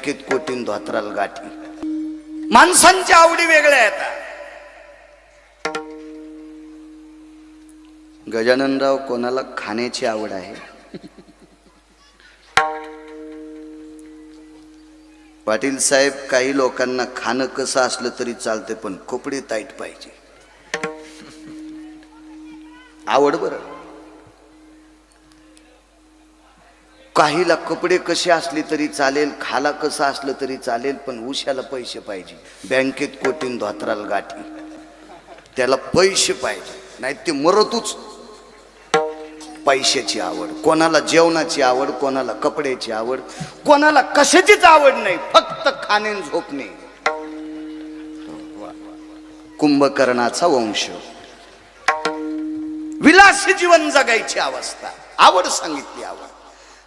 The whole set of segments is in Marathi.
कित कोटीन धोत्राल गाठी. माणसांच्या आवडी वेगळ्या आहेत. गजाननराव कोणाला खाण्याची आवड आहे, पाटील साहेब काही लोकांना खाणं कसं असलं तरी चालते पण कपडे टाईट पाहिजे. आवड बरं. काहीला कपडे कसे असले तरी चालेल, खाला कसं असलं तरी चालेल, पण उशाला पैसे पाहिजे. बँकेत कोटीन धोत्राल गाठी, त्याला पैसे पाहिजे, नाही ते मरतूच. पैशाची आवड, कोणाला जेवणाची आवड, कोणाला कपड्याची आवड, कोणाला कशाचीच आवड नाही, फक्त खाणे झोपणे. कुंभकर्णाचा वंश, विलासी जीवन जगायची अवस्था, आवड सांगितली. आवड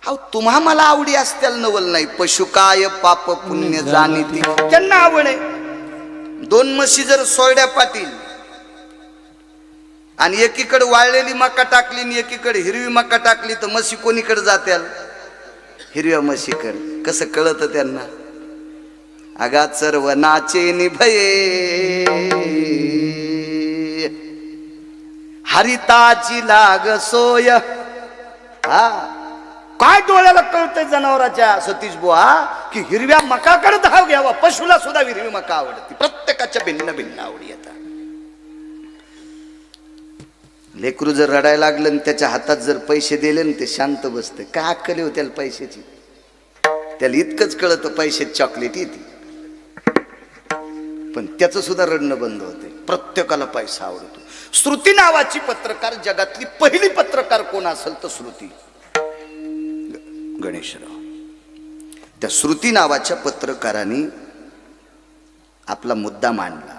अहो तुम्हा मला आवडी असत्याल नवल नाही. पशु काय पाप पुण्य जाणीती, त्यांना आवड आहे. दोन म्हशी जर सोयड्या पाटील आणि एकीकडे वाळलेली मका टाकली आणि एकीकडे हिरवी मका टाकली तर म्हशी कोणीकडे जात्याल? हिरव्या म्हशीकडे. कसं कळत त्यांना? अगा चरवनाचे निभये हरिताची लाग सोय. हा काय डोळ्याला कळतंय जनावराच्या सतीश बुवा की हिरव्या मकाकडे धाव घ्यावा. पशुला सुद्धा हिरवी मका आवडते. प्रत्येकाच्या भिन्न भिन्न आवडी येतात. लेकरू जर रडायला लागलं आणि त्याच्या हातात जर पैसे दिले ना ते शांत बसते. काय अक्कल हो त्याला पैशाची? त्याला इतकंच कळतं पैशात चॉकलेट येते, पण त्याचं सुद्धा रडणं बंद होते. प्रत्येकाला पैसा आवडतो. श्रुती नावाची पत्रकार, जगातली पहिली पत्रकार कोण असेल तर श्रुती गणेशराव. त्या श्रुती नावाच्या पत्रकारांनी आपला मुद्दा मांडला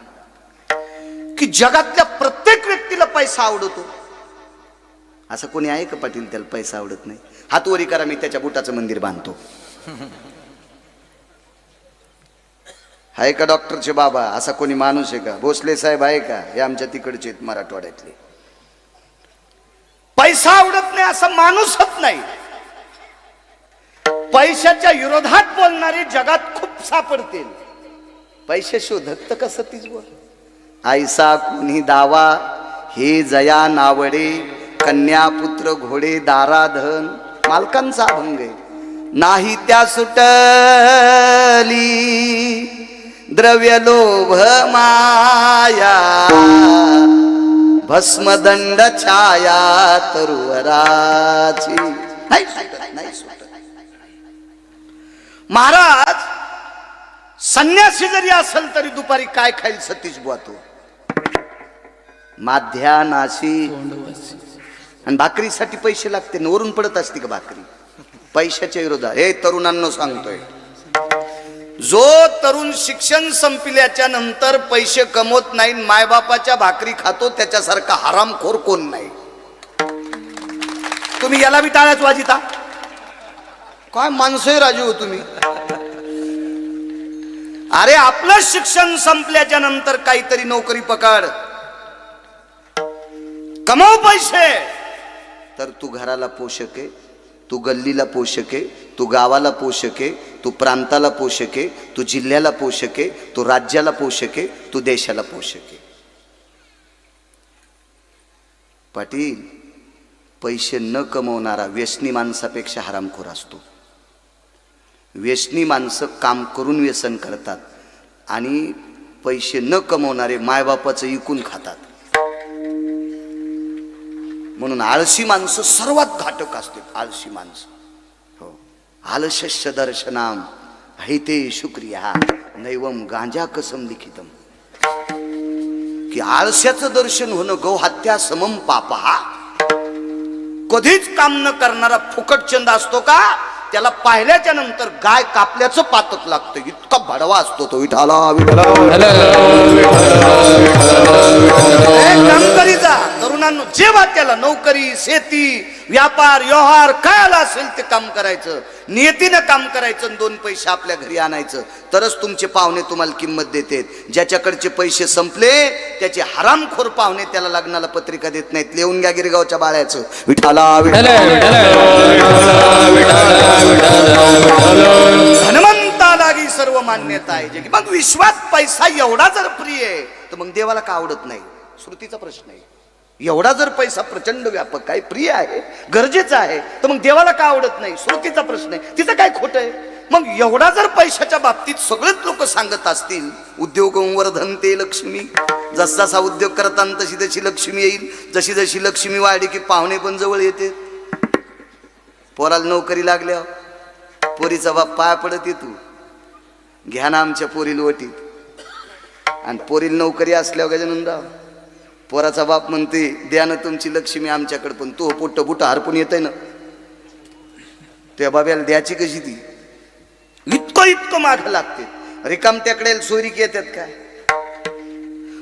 की जगातल्या प्रत्येक व्यक्तीला पैसा आवडतो. असं कोणी आहे का पाटील त्याला पैसा आवडत नाही? हात वरी करा, मी त्याच्या बुटाचं मंदिर बांधतो. आहे का डॉक्टरचे बाबा? असा कोणी माणूस आहे का? भोसले साहेब आहे का? हे आमच्या तिकडचे आहेत मराठवाड्यातले. पैसा आवडत नाही असा माणूसच नाही. पैशाच्या विरोधात बोलणारे जगात खूप सापडतील. पैसे शोधत तर कसं तीच बोल. ऐसा कोणी दावा हे जया नावडे, कन्या पुत्र घोडे दाराधन. मालकांचा अभंग आहे. नाही त्या सुटली द्रव्य लोभ माया, भस्मदंड छाया तरुवराची. नाही सुटत. महाराज संन्यासी जरी असेल तरी दुपारी काय खाईल सतीश बुवा? तो माध्या नाशी आणि भाकरीसाठी पैसे लागते. वरून पडत असते का भाकरी? पैशाच्या विरोधात. हे तरुणांना सांगतोय, जो तरुण शिक्षण संपल्याच्या नंतर पैसे कमवत नाही, मायबापाच्या भाकरी खातो, त्याच्यासारखा हरामखोर कोण नाही. तुम्ही याला बी टाळ्याच वाजिता. काय माणसं राजू हो तुम्ही? अरे आपलं शिक्षण संपल्याच्या नंतर काहीतरी नोकरी पकड, कमाव पैसे, तर तू घराला पोषक आहे, तू गल्लीला पोषक आहे, तू गावाला पोषक आहे, तू प्रांताला पोषक आहे, तू जिल्ह्याला पोषक आहे, तू राज्याला पोषक आहे, तू देशाला पोषक आहे. पाटील, पैसे न कमवणारा व्यसनी माणसापेक्षा हरामखोर असतो. व्यसनी माणसं काम करून व्यसन करतात आणि पैसे न कमवणारे मायबापाचं इकून खातात. म्हणून आळशी माणसं सर्वात घातक असतात. आळशी माणसं. हो. आलस्यस्य दर्शनाम हैते शुक्रिया नैवम गांजा कसम लिखितम. की आळस्याचं दर्शन होणं गौहत्या समम पापहा. कधीच काम न करणारा फुकटचंद असतो का? त्याला पाहिल्याच्या नंतर गाय कापल्याचं पातक लागतं. इतका भडवा असतो तो. विठाला करीचा तरुणांनो, जेव्हा त्याला नोकरी, शेती, व्यापार, व्यवहार काय आला असेल ते काम करायचं, नियतीनं काम करायचं, 2 पैसे आपल्या घरी आणायचं, तरच तुमचे पाहुणे तुम्हाला किंमत देतात. ज्याच्याकडचे पैसे संपले त्याचे हरामखोर पाहुणे त्याला लग्नाला पत्रिका देत नाहीत. लिहून घ्या गिरगावच्या बाळ्याचं. विठाला हनुमंताला सर्व मान्यता आहे जगी. मग विश्वात पैसा एवढा जर प्रिय आहे तर मग देवाला का आवडत नाही? श्रुतीचा प्रश्न आहे. एवढा जर पैसा प्रचंड व्यापक आहे, प्रिय आहे, गरजेचा आहे, तर मग देवाला का आवडत नाही? श्रुतीचा प्रश्न आहे. तिचं काय खोटं आहे? मग एवढा जर पैशाच्या बाबतीत सगळेच लोक सांगत असतील, उद्योगं वर्धन्ते लक्ष्मी, जसा जसा उद्योग करताना तशी तशी लक्ष्मी येईल, जशी जशी लक्ष्मी वाढली की पाहुणे पण जवळ येते. पोराला नोकरी लागल्यावर पोरीचा बाप पाय पडत येतो, घ्या ना आमच्या पोरीला वटीत. आणि पोरीला नोकरी असल्यावर गजाननराव पोराचा बाप म्हणते, द्या ना तुमची लक्ष्मी आमच्याकडे, पण तो पोट्ट बुट हरपून येत आहे ना, त्या बाब्याला द्यायची कशी ती? इतकं इतकं माग लागते. रिकाम त्याकडे सोयरीक येतात काय?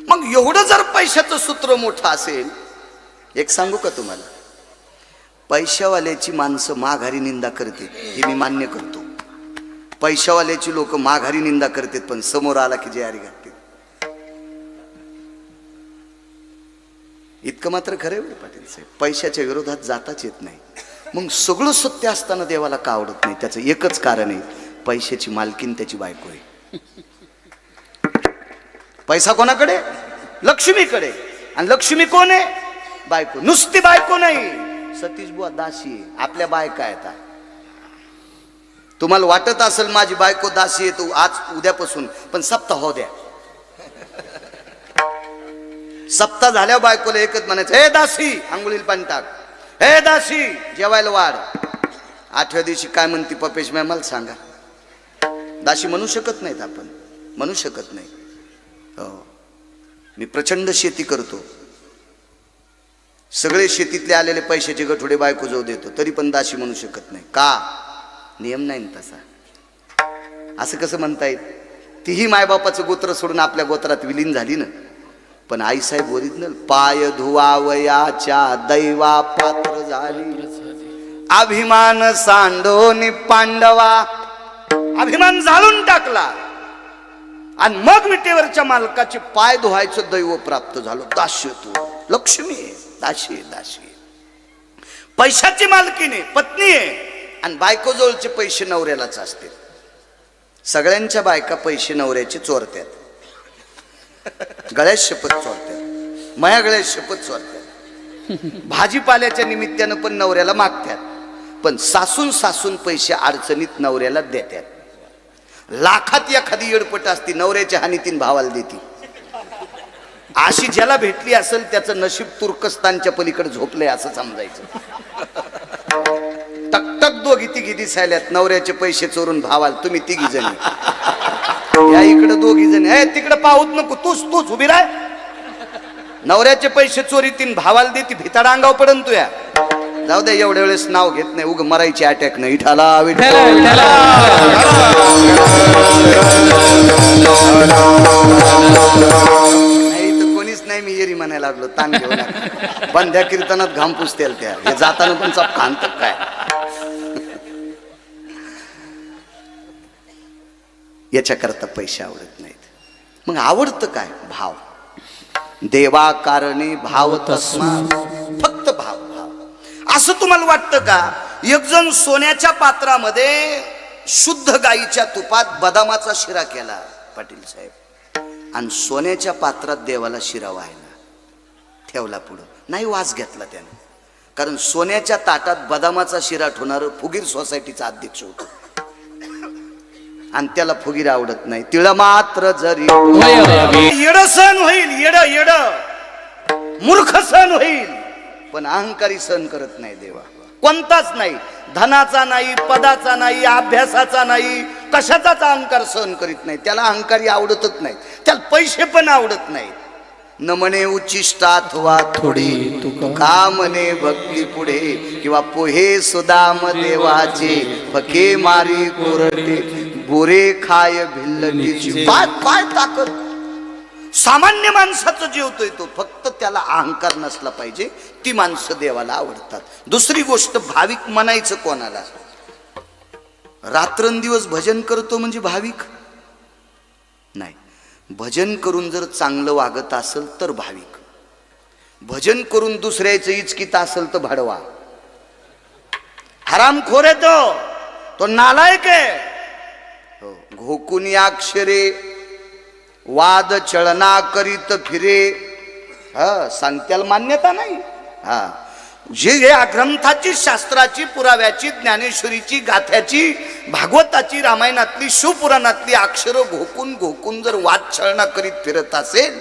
मग एवढं जर पैशाचं सूत्र मोठं असेल, एक सांगू का तुम्हाला, पैशावाल्याची माणसं माघारी निंदा करते हे मी मान्य करतो. पैशावाल्याची लोक माघारी निंदा करतात, पण समोर आला की जयारी घालतात. इतकं मात्र खरं आहे पाटील साहेब, पैशाच्या विरोधात जाताच येत नाही. मग सगळं सत्य असताना देवाला का आवडत नाही? त्याचं एकच कारण आहे, पैशाची मालकीन त्याची बायको आहे. पैसा कोणाकडे? लक्ष्मीकडे. आणि लक्ष्मी कोण आहे? बायको. नुसती बायको नाही, सतीश बुवा दासी आहे. आपल्या बायका आहेत. तुम्हाला वाटत असेल माझी बायको दासी आहे, तू आज उद्यापासून, पण सप्ताह हो द्या. सप्ताह झाल्यावर बायकोला एकच म्हणायचं, हे दासी आंघोळीला पाणी टाक, हे दासी जेवायला वाढ. 8व्या दिवशी काय म्हणते पपेश मॅम मला सांगा. दासी म्हणू शकत नाहीत आपण, म्हणू शकत नाही. हो, मी प्रचंड शेती करतो, सगळे शेतीतले आलेले पैशाचे गठोडे बायको जाऊ देतो, तरी पण दासी म्हणू शकत नाही. का? नियम नाही तसा. असं कसं म्हणता येईल? तीही मायबापाचं गोत्र सोडून आपल्या गोत्रात विलीन झाली ना. पण आईसाहेब ओरिजिनल, पाय धुवावयाच्या दैवा पात्र झाली, अभिमान सांडोनी पांडवा. अभिमान जाळून टाकला आणि मग विटेवरच्या मालकाचे पाय धुवायचं दैव प्राप्त झालं. दास्य तू लक्ष्मी आहे, दासी आहे, दासी आहे. पैशाची मालकीने पत्नी आहे आणि बायको जवळचे पैसे नवऱ्यालाच असते. सगळ्यांच्या बायका पैसे नवऱ्याचे चोरतात, गळ्यात शपथ चोरतात, माया गळ्यात शपथ चोरतात. भाजीपाल्याच्या निमित्तानं पण नवऱ्याला मागतात, पण सासून सासून पैसे अडचणीत नवऱ्याला देतात. लाखात एखादी येडपट असती, नवऱ्याच्या हानीतीन भावाला देती. अशी ज्याला भेटली असेल त्याचं नशीब तुर्कस्तानच्या पलीकडे झोपलंय असं समजायचं. टकटक दोघी तिघी दिसायल्यात, नवऱ्याचे पैसे चोरून भावाला. तुम्ही तिघी जणी या इकडे, दोघी जणी आहे तिकडे, पाहूच नको, तूच तूच उभी राह. नवऱ्याचे पैसे चोरीतीन भावाला देती, भिताडा अंगाव पडन तू. या जाऊ द्या, एवढ्या वेळेस नाव घेत नाही, उग मरायची अटॅक नाही. विठाला नाही तर कोणीच नाही, मी येरी म्हणायला लागलो. ताण घेऊ नका, बंध्या कीर्तनात घाम पुसतेल त्या, हे जाताना पण चप खांत काय. याच्याकरता पैसे आवडत नाहीत. मग आवडतं काय? भाव. देवा कारणे भाव तस्मा, फक्त भाव. भाव असं तुम्हाला वाटतं का? एक जण सोन्याच्या पात्रामध्ये शुद्ध गाईच्या तुपात बदामाचा शिरा केला पाटील साहेब, आणि सोन्याच्या पात्रात देवाला शिरा व्हायला ठेवला पुढं. नाही वास घेतला त्यानं, कारण सोन्याच्या ताटात बदामाचा शिरा ठेवणार फुगीर सोसायटीचा अध्यक्ष होतो आणि त्याला फुगीर आवडत नाही. तिळ मात्र जरी येड सण होईल, येड येड मूर्ख सण होईल, पण अहंकारी सण करत नाही देवा. कोणताच नाही, धनाचा नाही, पदाचा नाही, अभ्यासाचा नाही, कशाचाच अहंकार सहन करीत नाही. त्याला अहंकारी आवडतच नाही, त्याला पैसे पण आवडत नाहीत. न म्हणे उच्चिष्ट अथवा थोडी, का म्हणे भक्ती पुढे, किंवा पोहे सुदाम देवाचे, फके मारी कोरडे, गोरे खाय भिल्लटीची. काय ताकद सामान्य माणसाचं जेवतोय तो, फक्त त्याला अहंकार नसला पाहिजे. ती माणसं देवाला आवडतात. दुसरी गोष्ट, भाविक म्हणायचं कोणाला? रात्रंदिवस भजन करतो म्हणजे भाविक नाही. भजन करून जर चांगलं वागत असेल तर भाविक. भजन करून दुसऱ्याचं इचकीत असेल तर भाडवा. हरामखोर आहे तो नालायक आहे. हो, घोकुनी अक्षरे वाद चळना करीत फिरे. सांगत्याला मान्यता नाही. जे या ग्रंथाची, शास्त्राची, पुराव्याची, ज्ञानेश्वरीची, गाथ्याची, भागवताची, रामायणातली, शिवपुराणातली अक्षरं घोकून घोकून जर वाद छळना करीत फिरत असेल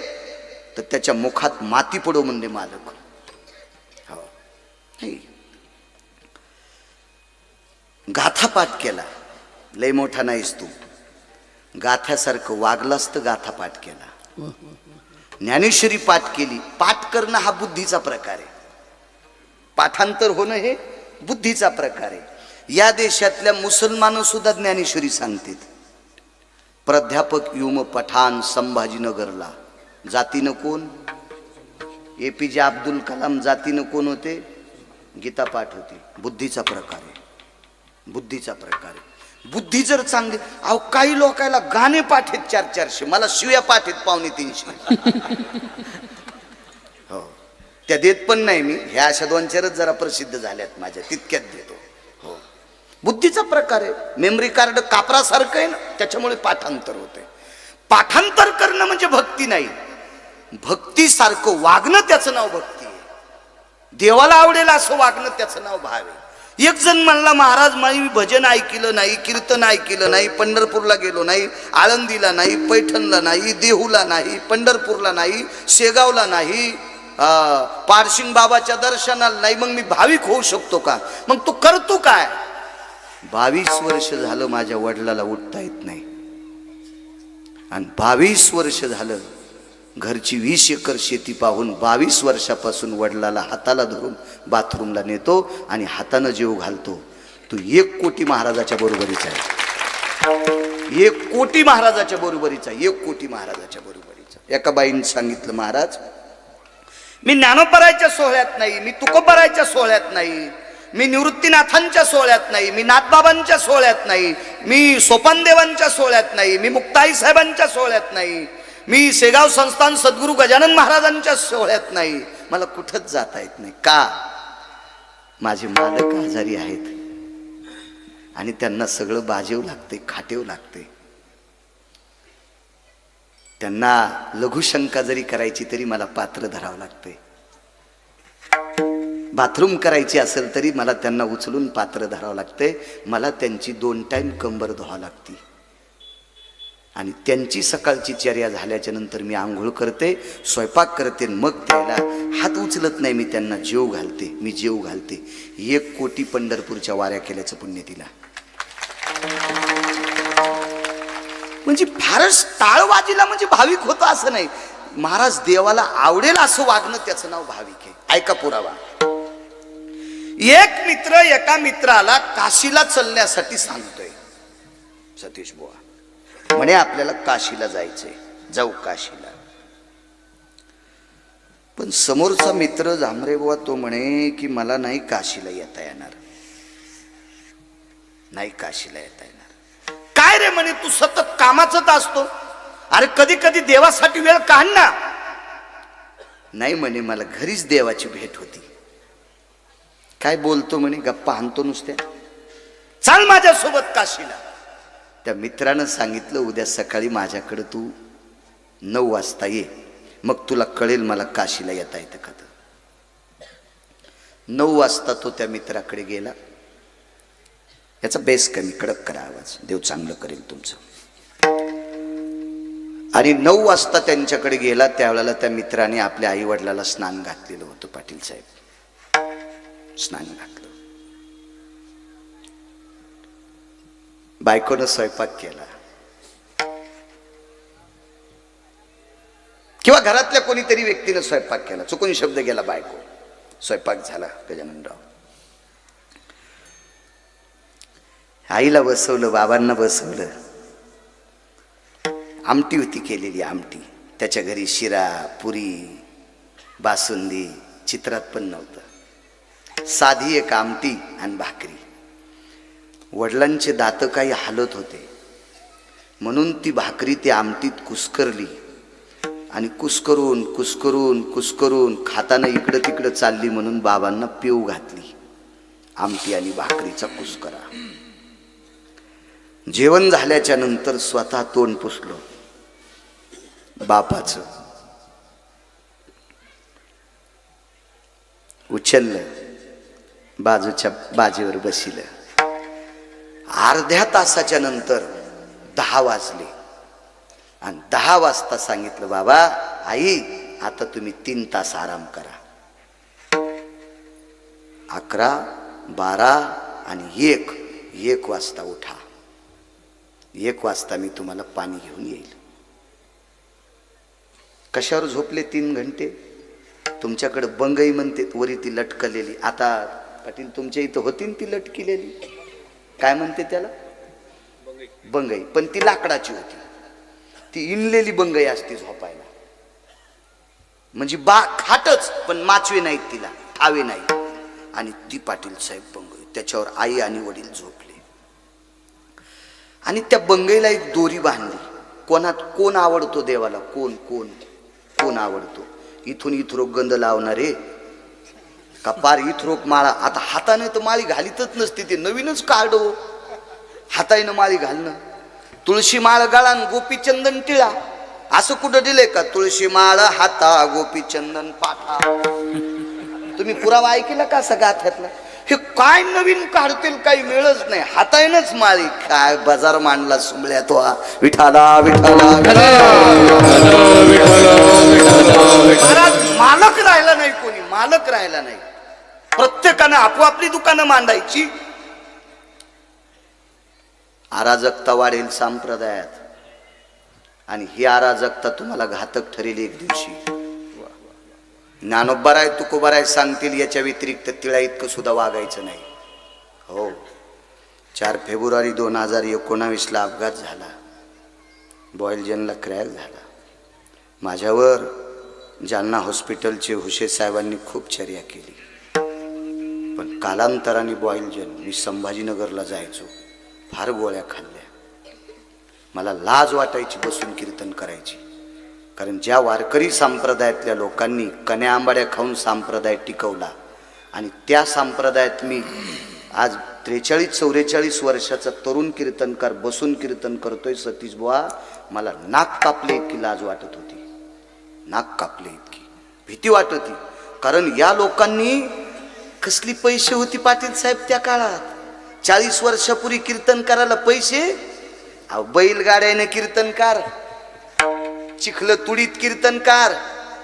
तर त्याच्या मुखात माती पडो म्हणजे मालक. गाथा पाठ केला, लय मोठा नाहीस तू, गाथ्यासारखं वागलास तर गाथा पाठ केला. ज्ञानेश्वरी पाठ केली. पाठ करणं हा बुद्धीचा प्रकार आहे, पाठांतर होणं हे बुद्धीचा प्रकार आहे. या देशातल्या मुसलमान सुद्धा ज्ञानेश्वरी सांगतात. प्राध्यापक युम पठाण संभाजीनगरला. जातीनं कोण? APJ अब्दुल कलाम. जातीनं कोण होते? गीता पाठ होती. बुद्धीचा प्रकार आहे, बुद्धीचा प्रकार आहे. बुद्धी जर चांगली, अहो काही लोकायला गाणे पाठ आहेत 400-400, मला शिव्या पाठ आहेत 250-300. हो, त्या देत पण नाही मी. ह्या अशा 2-4च जरा प्रसिद्ध झाल्यात माझ्या, तितक्यात देतो. हो, बुद्धीचा प्रकार आहे. मेमरी कार्ड कापरासारखं आहे ना, त्याच्यामुळे पाठांतर होते. पाठांतर करणं म्हणजे भक्ती नाही. भक्तीसारखं वागणं त्याचं नाव भक्ती आहे. देवाला आवडेल असं वागणं त्याचं नाव भाव आहे. एक जण म्हणला, महाराज मी भजन ऐकलं नाही, कीर्तन ऐकलं नाही, पंढरपूरला गेलो नाही, आळंदीला नाही, पैठणला नाही, देहूला नाही, पंढरपूरला नाही, शेगावला नाही, पारशिंग बाबाच्या दर्शनाला नाही, मग मी भाविक होऊ शकतो का? मग तू करतो काय? 22 वर्ष झालं माझ्या वडिलाला उठता येत नाही, आणि 22 वर्ष झालं घरची 20 एकर शेती पाहून 22 वर्षापासून वडिलाला हाताला धरून बाथरूमला नेतो आणि हातानं जीव घालतो. तू 1 कोटी महाराजाच्या बरोबरीचा आहे. 1 कोटी महाराजाच्या बरोबरीचा, 1 कोटी महाराजाच्या बरोबरीचा. एका बाईने सांगितलं, महाराज मी ज्ञानोबरायच्या सोहळ्यात नाही, मी तुकोबरायच्या सोहळ्यात नाही, मी निवृत्तीनाथांच्या सोहळ्यात नाही, मी नाथबाबांच्या सोहळ्यात नाही, मी सोपानदेवांच्या सोहळ्यात नाही, मी मुक्ताई साहेबांच्या सोहळ्यात नाही, मी शेगाव संस्थान सद्गुरू गजानन महाराजांच्या सोहळ्यात नाही, मला कुठंच जाता येत नाही. का? माझे मालक आजारी आहेत आणि त्यांना सगळं बाजेव लागते, खाटेव लागते. त्यांना लघुशंका जरी करायची तरी मला पात्र धरावं लागते. बाथरूम करायची असेल तरी मला त्यांना उचलून पात्र धरावं लागते. मला त्यांची 2 टाइम कंबर धुवावी लागते. आणि त्यांची सकाळची चर्या झाल्याच्या नंतर मी आंघोळ करते, स्वयंपाक करते, मग त्याला हात उचलत नाही, मी त्यांना जेव घालते, मी जेव घालते. 1 कोटी पंढरपूरच्या वाऱ्या केल्याचं पुण्य तिला. म्हणजे फारच टाळवाजीला म्हणजे भाविक होतं असं नाही. महाराज देवाला आवडेल असं वागणं त्याचं नाव भाविक आहे. ऐका पुरावा. एक मित्र एका मित्राला काशीला चालण्यासाठी सांगतोय, सतीश बुवा म्हणे आपल्याला काशीला जायचंय, जाऊ काशीला. पण समोरचा मित्र झांबरे बुवा तो म्हणे की मला नाही काशीला येता येणार, नाही काशीला येता येणार. काय रे म्हणे, तू सतत कामाचंच असतो, अरे कधी कधी देवासाठी वेळ काढ ना. नाही म्हणे, मला घरीच देवाची भेट होती. काय बोलतो म्हणे, गप्पा हाणतो नुसत्या, चाल माझ्यासोबत काशीला. त्या मित्रानं सांगितलं, उद्या सकाळी माझ्याकडे तू 9 वाजता ये, मग तुला कळेल मला काशीला येता येतं का. 9 वाजता तो त्या मित्राकडे गेला. याचा बेस कमी कडक करा आवाज, देव चांगलं करेल तुमचं. आणि 9 वाजता त्यांच्याकडे गेला. त्यावेळेला त्या मित्राने आपल्या आई वडिलाला स्नान घातलेलं होतं. पाटील साहेब स्नान घातलं. बायकोनं स्वयंपाक केला किंवा घरातल्या कोणीतरी व्यक्तीनं स्वयंपाक केला, चुकून शब्द गेला बायको. स्वयंपाक झाला. गजाननराव आईला बसवलं, बाबांना बसवलं. आमटी होती केलेली, आमटी. त्याच्या घरी शिरा, पुरी, बासुंदी चित्रात पण नव्हतं. साधी एक आमटी आणि भाकरी. वडिलांचे दात काही हालत होते म्हणून ती भाकरी ती आमटीत कुस्करली आणि कुस्करून कुस्करून कुस्करून खाताना इकडं तिकडं चालली म्हणून बाबांना पिऊ घातली. आमटी आणि भाकरीचा कुस्करा. जेवण झाल्याच्या नंतर स्वतः तोंड पुसलो बापाचं, उचललं, बाजूच्या बाजीवर बसिलं. अर्ध्या तासाच्या नंतर 10 वाजले आणि 10 वाजता सांगितलं, बाबा आई आता तुम्ही 3 तास आराम करा. 11, 12 आणि 1 वाजता उठा. 1 वाजता मी तुम्हाला पाणी घेऊन येईल. कशावर झोपले 3 घंटे? तुमच्याकडे बंगई म्हणते वरी ती लटकलेली. आता पाटील तुमच्या इथं होती ती लटकिलेली, काय म्हणते त्याला? बंगई. पण ती लाकडाची होती, ती इनलेली बंगई असते झोपायला. म्हणजे खाटच, पण माचवे नाहीत तिला, थावे नाही. आणि ती पाटील साहेब बंगई, त्याच्यावर आई आणि वडील झोपले. आणि त्या बंगईला एक दोरी बांधली. कोण आवडतो देवाला? कोण आवडतो? इथून इथरोक गंध लावणारे का पार इथरोक माळा. आता हाताने तर माळी घालीतच नसते, ते नवीनच काढो हाताने माळी घालणं. तुळशी माळ गळा गोपीचंदन टिळा, असं कुठं दिलंय का? तुळशी माळ हाता गोपीचंदन पाठा. तुम्ही पुरावा ऐकला का सगळ्यातला? हे काय नवीन काढतील, काही वेळच नाही. हातानेच माळी. काय बाजार मांडला सुंबळ्या तो. विठाला विठाला मालक राहिला नाही, कोणी मालक राहिला नाही. प्रत्येकानं आपापली दुकानं मांडायची. अराजकता वाढेल संप्रदायात, आणि ही अराजकता तुम्हाला घातक ठरेल एक दिवशी. ज्ञानोबराय तुकोबराय सांगतील याच्या व्यतिरिक्त तिळा इतकं सुद्धा वागायचं नाही. हो, 4 फेब्रुवारी 2019ला अपघात झाला, बॉयलजनला क्रॅक झाला. माझ्यावर जालना हॉस्पिटलचे हुशे साहेबांनी खूप चर्या केली, पण कालांतराने बॉयलजन. मी संभाजीनगरला जायचो, फार गोळ्या खाल्ल्या. मला लाज वाटायची बसून कीर्तन करायची, कारण ज्या वारकरी संप्रदायातल्या लोकांनी कण्या आंबाड्या खाऊन संप्रदाय टिकवला, आणि त्या संप्रदायात मी आज 43-44 वर्षाचा तरुण कीर्तनकार बसून कीर्तन करतोय. सतीश बुवा, मला नाक कापले इतकी लाज वाटत होती, नाक कापले इतकी भीती वाटत होती. कारण या लोकांनी कसली पैसे होती पाटील साहेब त्या काळात. 40 वर्षापूर्वी कीर्तन करायला पैसे, बैलगाड्याने कीर्तनकार, चिखल तुडीत कीर्तनकार,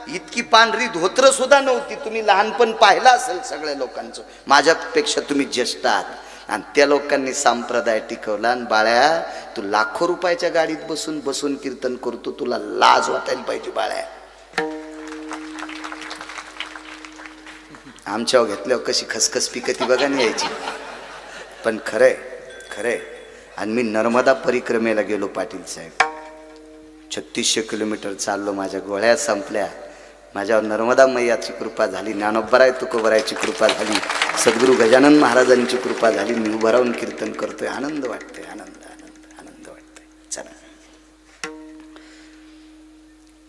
इतकी पांढरी धोत्र सुद्धा नव्हती. तुम्ही लहानपण पाहिलं असेल सगळ्या लोकांचं, माझ्यापेक्षा तुम्ही ज्येष्ठ आहात. आणि त्या लोकांनी संप्रदाय टिकवला. आणि बाळ्या, तू लाखो रुपयाच्या गाडीत बसून कीर्तन करतो, तुला लाज वाटायला पाहिजे बाळ्या. आमच्यावर घेतल्यावर कशी खसखस पिकती बघा नाही यायची. पण खरंय. आणि मी नर्मदा परिक्रमेला गेलो पाटील साहेब. 3600 किलोमीटर चाललो, माझ्या गोळ्या संपल्या. माझ्यावर नर्मदा मैयाची कृपा झाली, ज्ञानोबराय तुकोबरायची कृपा झाली, सद्गुरू गजानन महाराजांची कृपा झाली. मी उभं राहून कीर्तन करतोय. आनंद वाटतोय, आनंद वाटतोय. चला,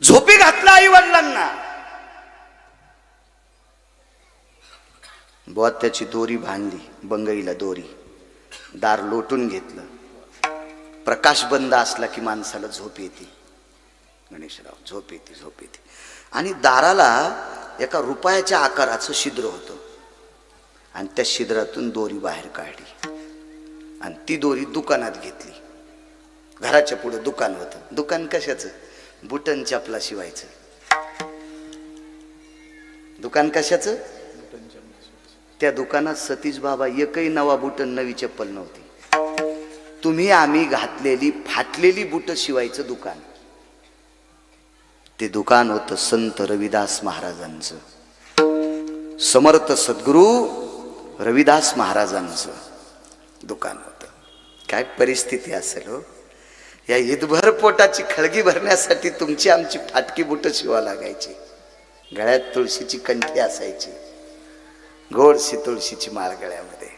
झोपी घातला आई वडिलांना. बुवा त्याची दोरी बांधली, बंगईला दोरी, दार लोटून घेतलं. प्रकाश बंद असला की माणसाला झोप येते. गणेशराव, झोप येते. आणि दाराला एका रुपयाच्या आकाराचं छिद्र होतं, आणि त्या छिद्रातून दोरी बाहेर काढली आणि ती दोरी दुकानात घेतली. घराच्या पुढे दुकान होतं. दुकान कशाचं? बुटन चपला शिवायचं दुकान. कशाचं? त्या दुकानात सतीश बाबा एकही नवा बुटन, नवी चप्पल नव्हती. तुम्ही आम्ही घातलेली फाटलेली बुट शिवायचं दुकान. ते दुकान होतं संत रविदास महाराजांचं, समर्थ सद्गुरू रविदास महाराजांचं दुकान होतं. काय परिस्थिती असेल हो. या ईदभर पोटाची खळगी भरण्यासाठी तुमची आमची फाटकी बुट शिवा लागायची. गळ्यात तुळशीची कंठी असायची, गोडशी तुळशीची माळ गळ्यामध्ये.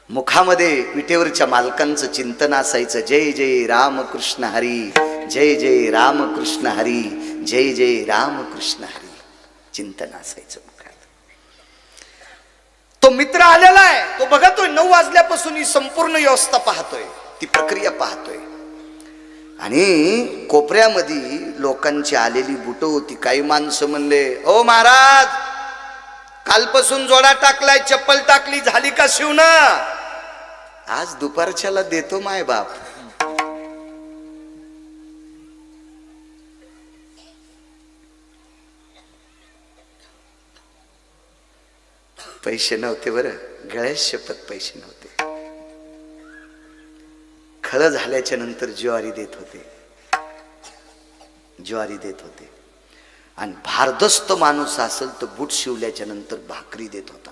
मुखामध्ये विटेवरच्या मालकांचं चिंतन असायचं, जय जय रामकृष्ण हरी, जय जय रामकृष्ण हरी, जय जय रामकृष्ण हरी. चिंतन असायचं मुखात. तो मित्र आलेला आहे, तो बघतोय 9 वाजल्यापासून ही संपूर्ण व्यवस्था पाहतोय, ती प्रक्रिया पाहतोय. आणि कोपऱ्यामध्ये लोकांची आलेली बुट होती. काही माणसं म्हणले, ओ महाराज, कालपासून जोडा टाकलाय, चप्पल टाकली, झाली का शिवण? आज दुपारच्याला देतो माय बाप. पैसे नव्हते बरं, गळ्यात शपथ पैसे नव्हते. खळं झाल्याच्या नंतर ज्वारी देत होते, ज्वारी देत होते. आणि भारदस्त माणूस असेल तर बूट शिवल्याच्या नंतर भाकरी देत होता.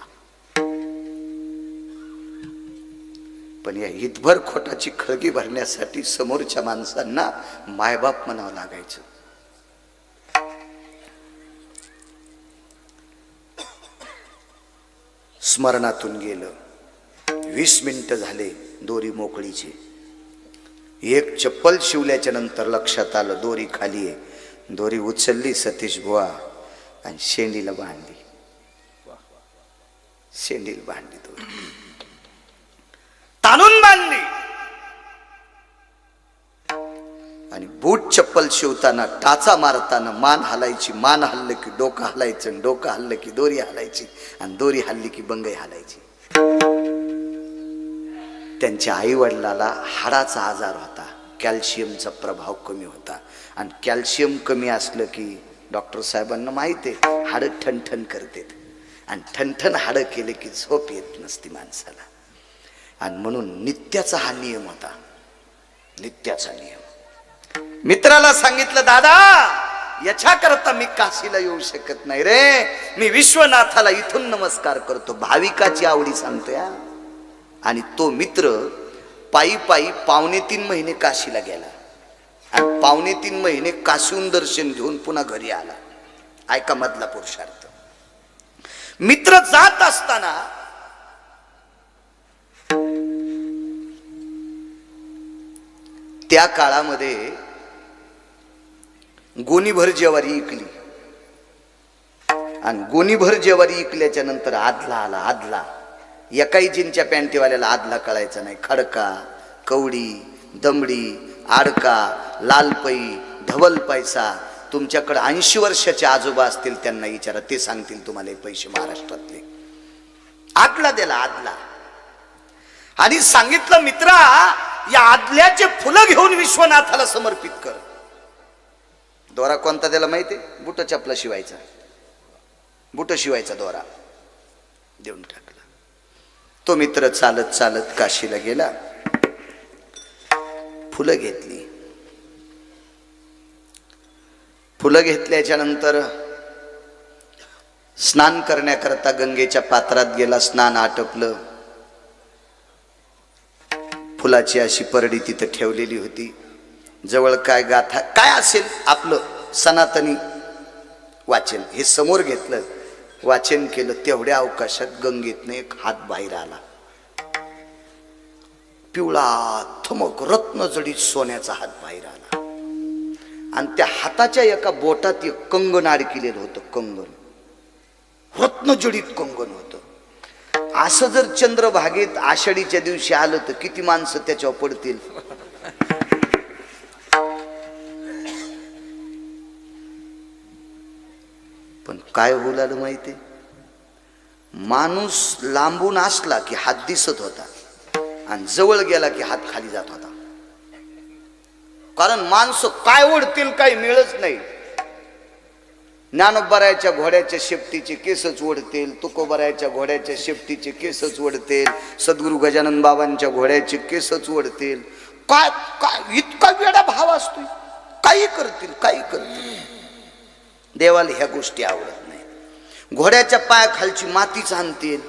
पण या हितभर खोटाची खळगी भरण्यासाठी समोरच्या माणसांना मायबाप म्हणावं लागायचं. स्मरणातून गेलं. 20 मिनिटं झाले, दोरी मोकळीची. एक चप्पल शिवल्याच्या नंतर लक्षात आलं दोरी खाली आहे. दोरी उचलली सतीश बुवा आणि शेंडीला बांधली. शेंडीला बांधली, दोरी ताणून बांधली. आणि बूट चप्पल शिवताना, टाचा मारताना मान हलायची, मान हल्लं की डोकं हलायचं, डोकं हल्लं की दोरी हलायची, आणि दोरी हल्ली की बंगई हलायची. त्यांच्या आई वडिलाला हाडाचा आजार होता, कॅल्शियमचा प्रभाव कमी होता. आणि कॅल्शियम कमी असलं की डॉक्टर साहेबांना माहिती आहे, हाडं ठणठण करतात. आणि ठणठण हाडं केले की झोप येत नसती माणसाला. आणि म्हणून नित्याचा हा नियम होता, नित्याचा नियम. मित्राला सांगितलं, दादा, याच्याकरता मी काशीला येऊ शकत नाही रे, मी विश्वनाथाला इथून नमस्कार करतो. भाविकाची आवडी सांगतोय. आणि तो मित्र पायी पायी 3.5 महिने काशीला गेला. आणि 3.5 महिने काशीहून दर्शन घेऊन पुन्हा घरी आला. ऐका मधला पुरुषार्थ. मित्र जात असताना त्या काळामध्ये गोणीभर ज्वारी इकली. आणि गोणीभर ज्वारी इकल्याच्या नंतर आदला आला. आदला एकाही जीनच्या पॅन्टीवाल्याला आदला कळायचा नाही. खडका, कवडी, दमडी, आडका, लालपई, धवल पैसा. तुमच्याकडे 80 वर्षाचे आजोबा असतील त्यांना विचारा, ते सांगतील तुम्हाला हे पैसे महाराष्ट्रातले. आदला दिला, आदला. आणि सांगितलं, मित्रा, या आदल्याचे फुलं घेऊन विश्वनाथाला समर्पित कर. दोरा कोणता त्याला माहिती? बुट चपला शिवायचा, बुट शिवायचा दोरा देऊन टाकला. तो मित्र चालत चालत काशीला गेला. फुलं घेतली. फुलं घेतल्याच्या नंतर स्नान करण्याकरता गंगेच्या पात्रात गेला. स्नान आटपलं. फुलाची अशी परडी तिथं ठेवलेली होती. जवळ काय गाथा काय असेल आपलं सनातनी वाचन हे समोर घेतलं, वाचन केलं. तेवढ्या अवकाशात गंगेतनं एक हात बाहेर आला. पिवळा थमक रत्नजडीत सोन्याचा हात बाहेर आला. आणि त्या हाताच्या एका बोटात एक कंगन अडकिलेलं होतं. कंगन, रत्नजडीत कंगन होतं. असं जर चंद्रभागेत आषाढीच्या दिवशी आलं तर किती माणसं त्याच्यावर पडतील. पण काय होऊ लागलं माहिती? माणूस लांबून असला की हात दिसत होता आणि जवळ गेला की हात खाली जात होता. कारण माणसं काय ओढतील काही मिळत नाही. ज्ञानोबरायाच्या घोड्याच्या शेपटीचे केसच ओढतील, तुकोबरायाच्या घोड्याच्या शेपटीचे केसच ओढतील, सद्गुरु गजानन बाबांच्या घोड्याचे केसच ओढतील. काय काय इतका वेडा भाव असतो. काही करतील, काही करतील. देवाला ह्या गोष्टी आवडत नाही. घोड्याच्या पायाखालची मातीच आणतील.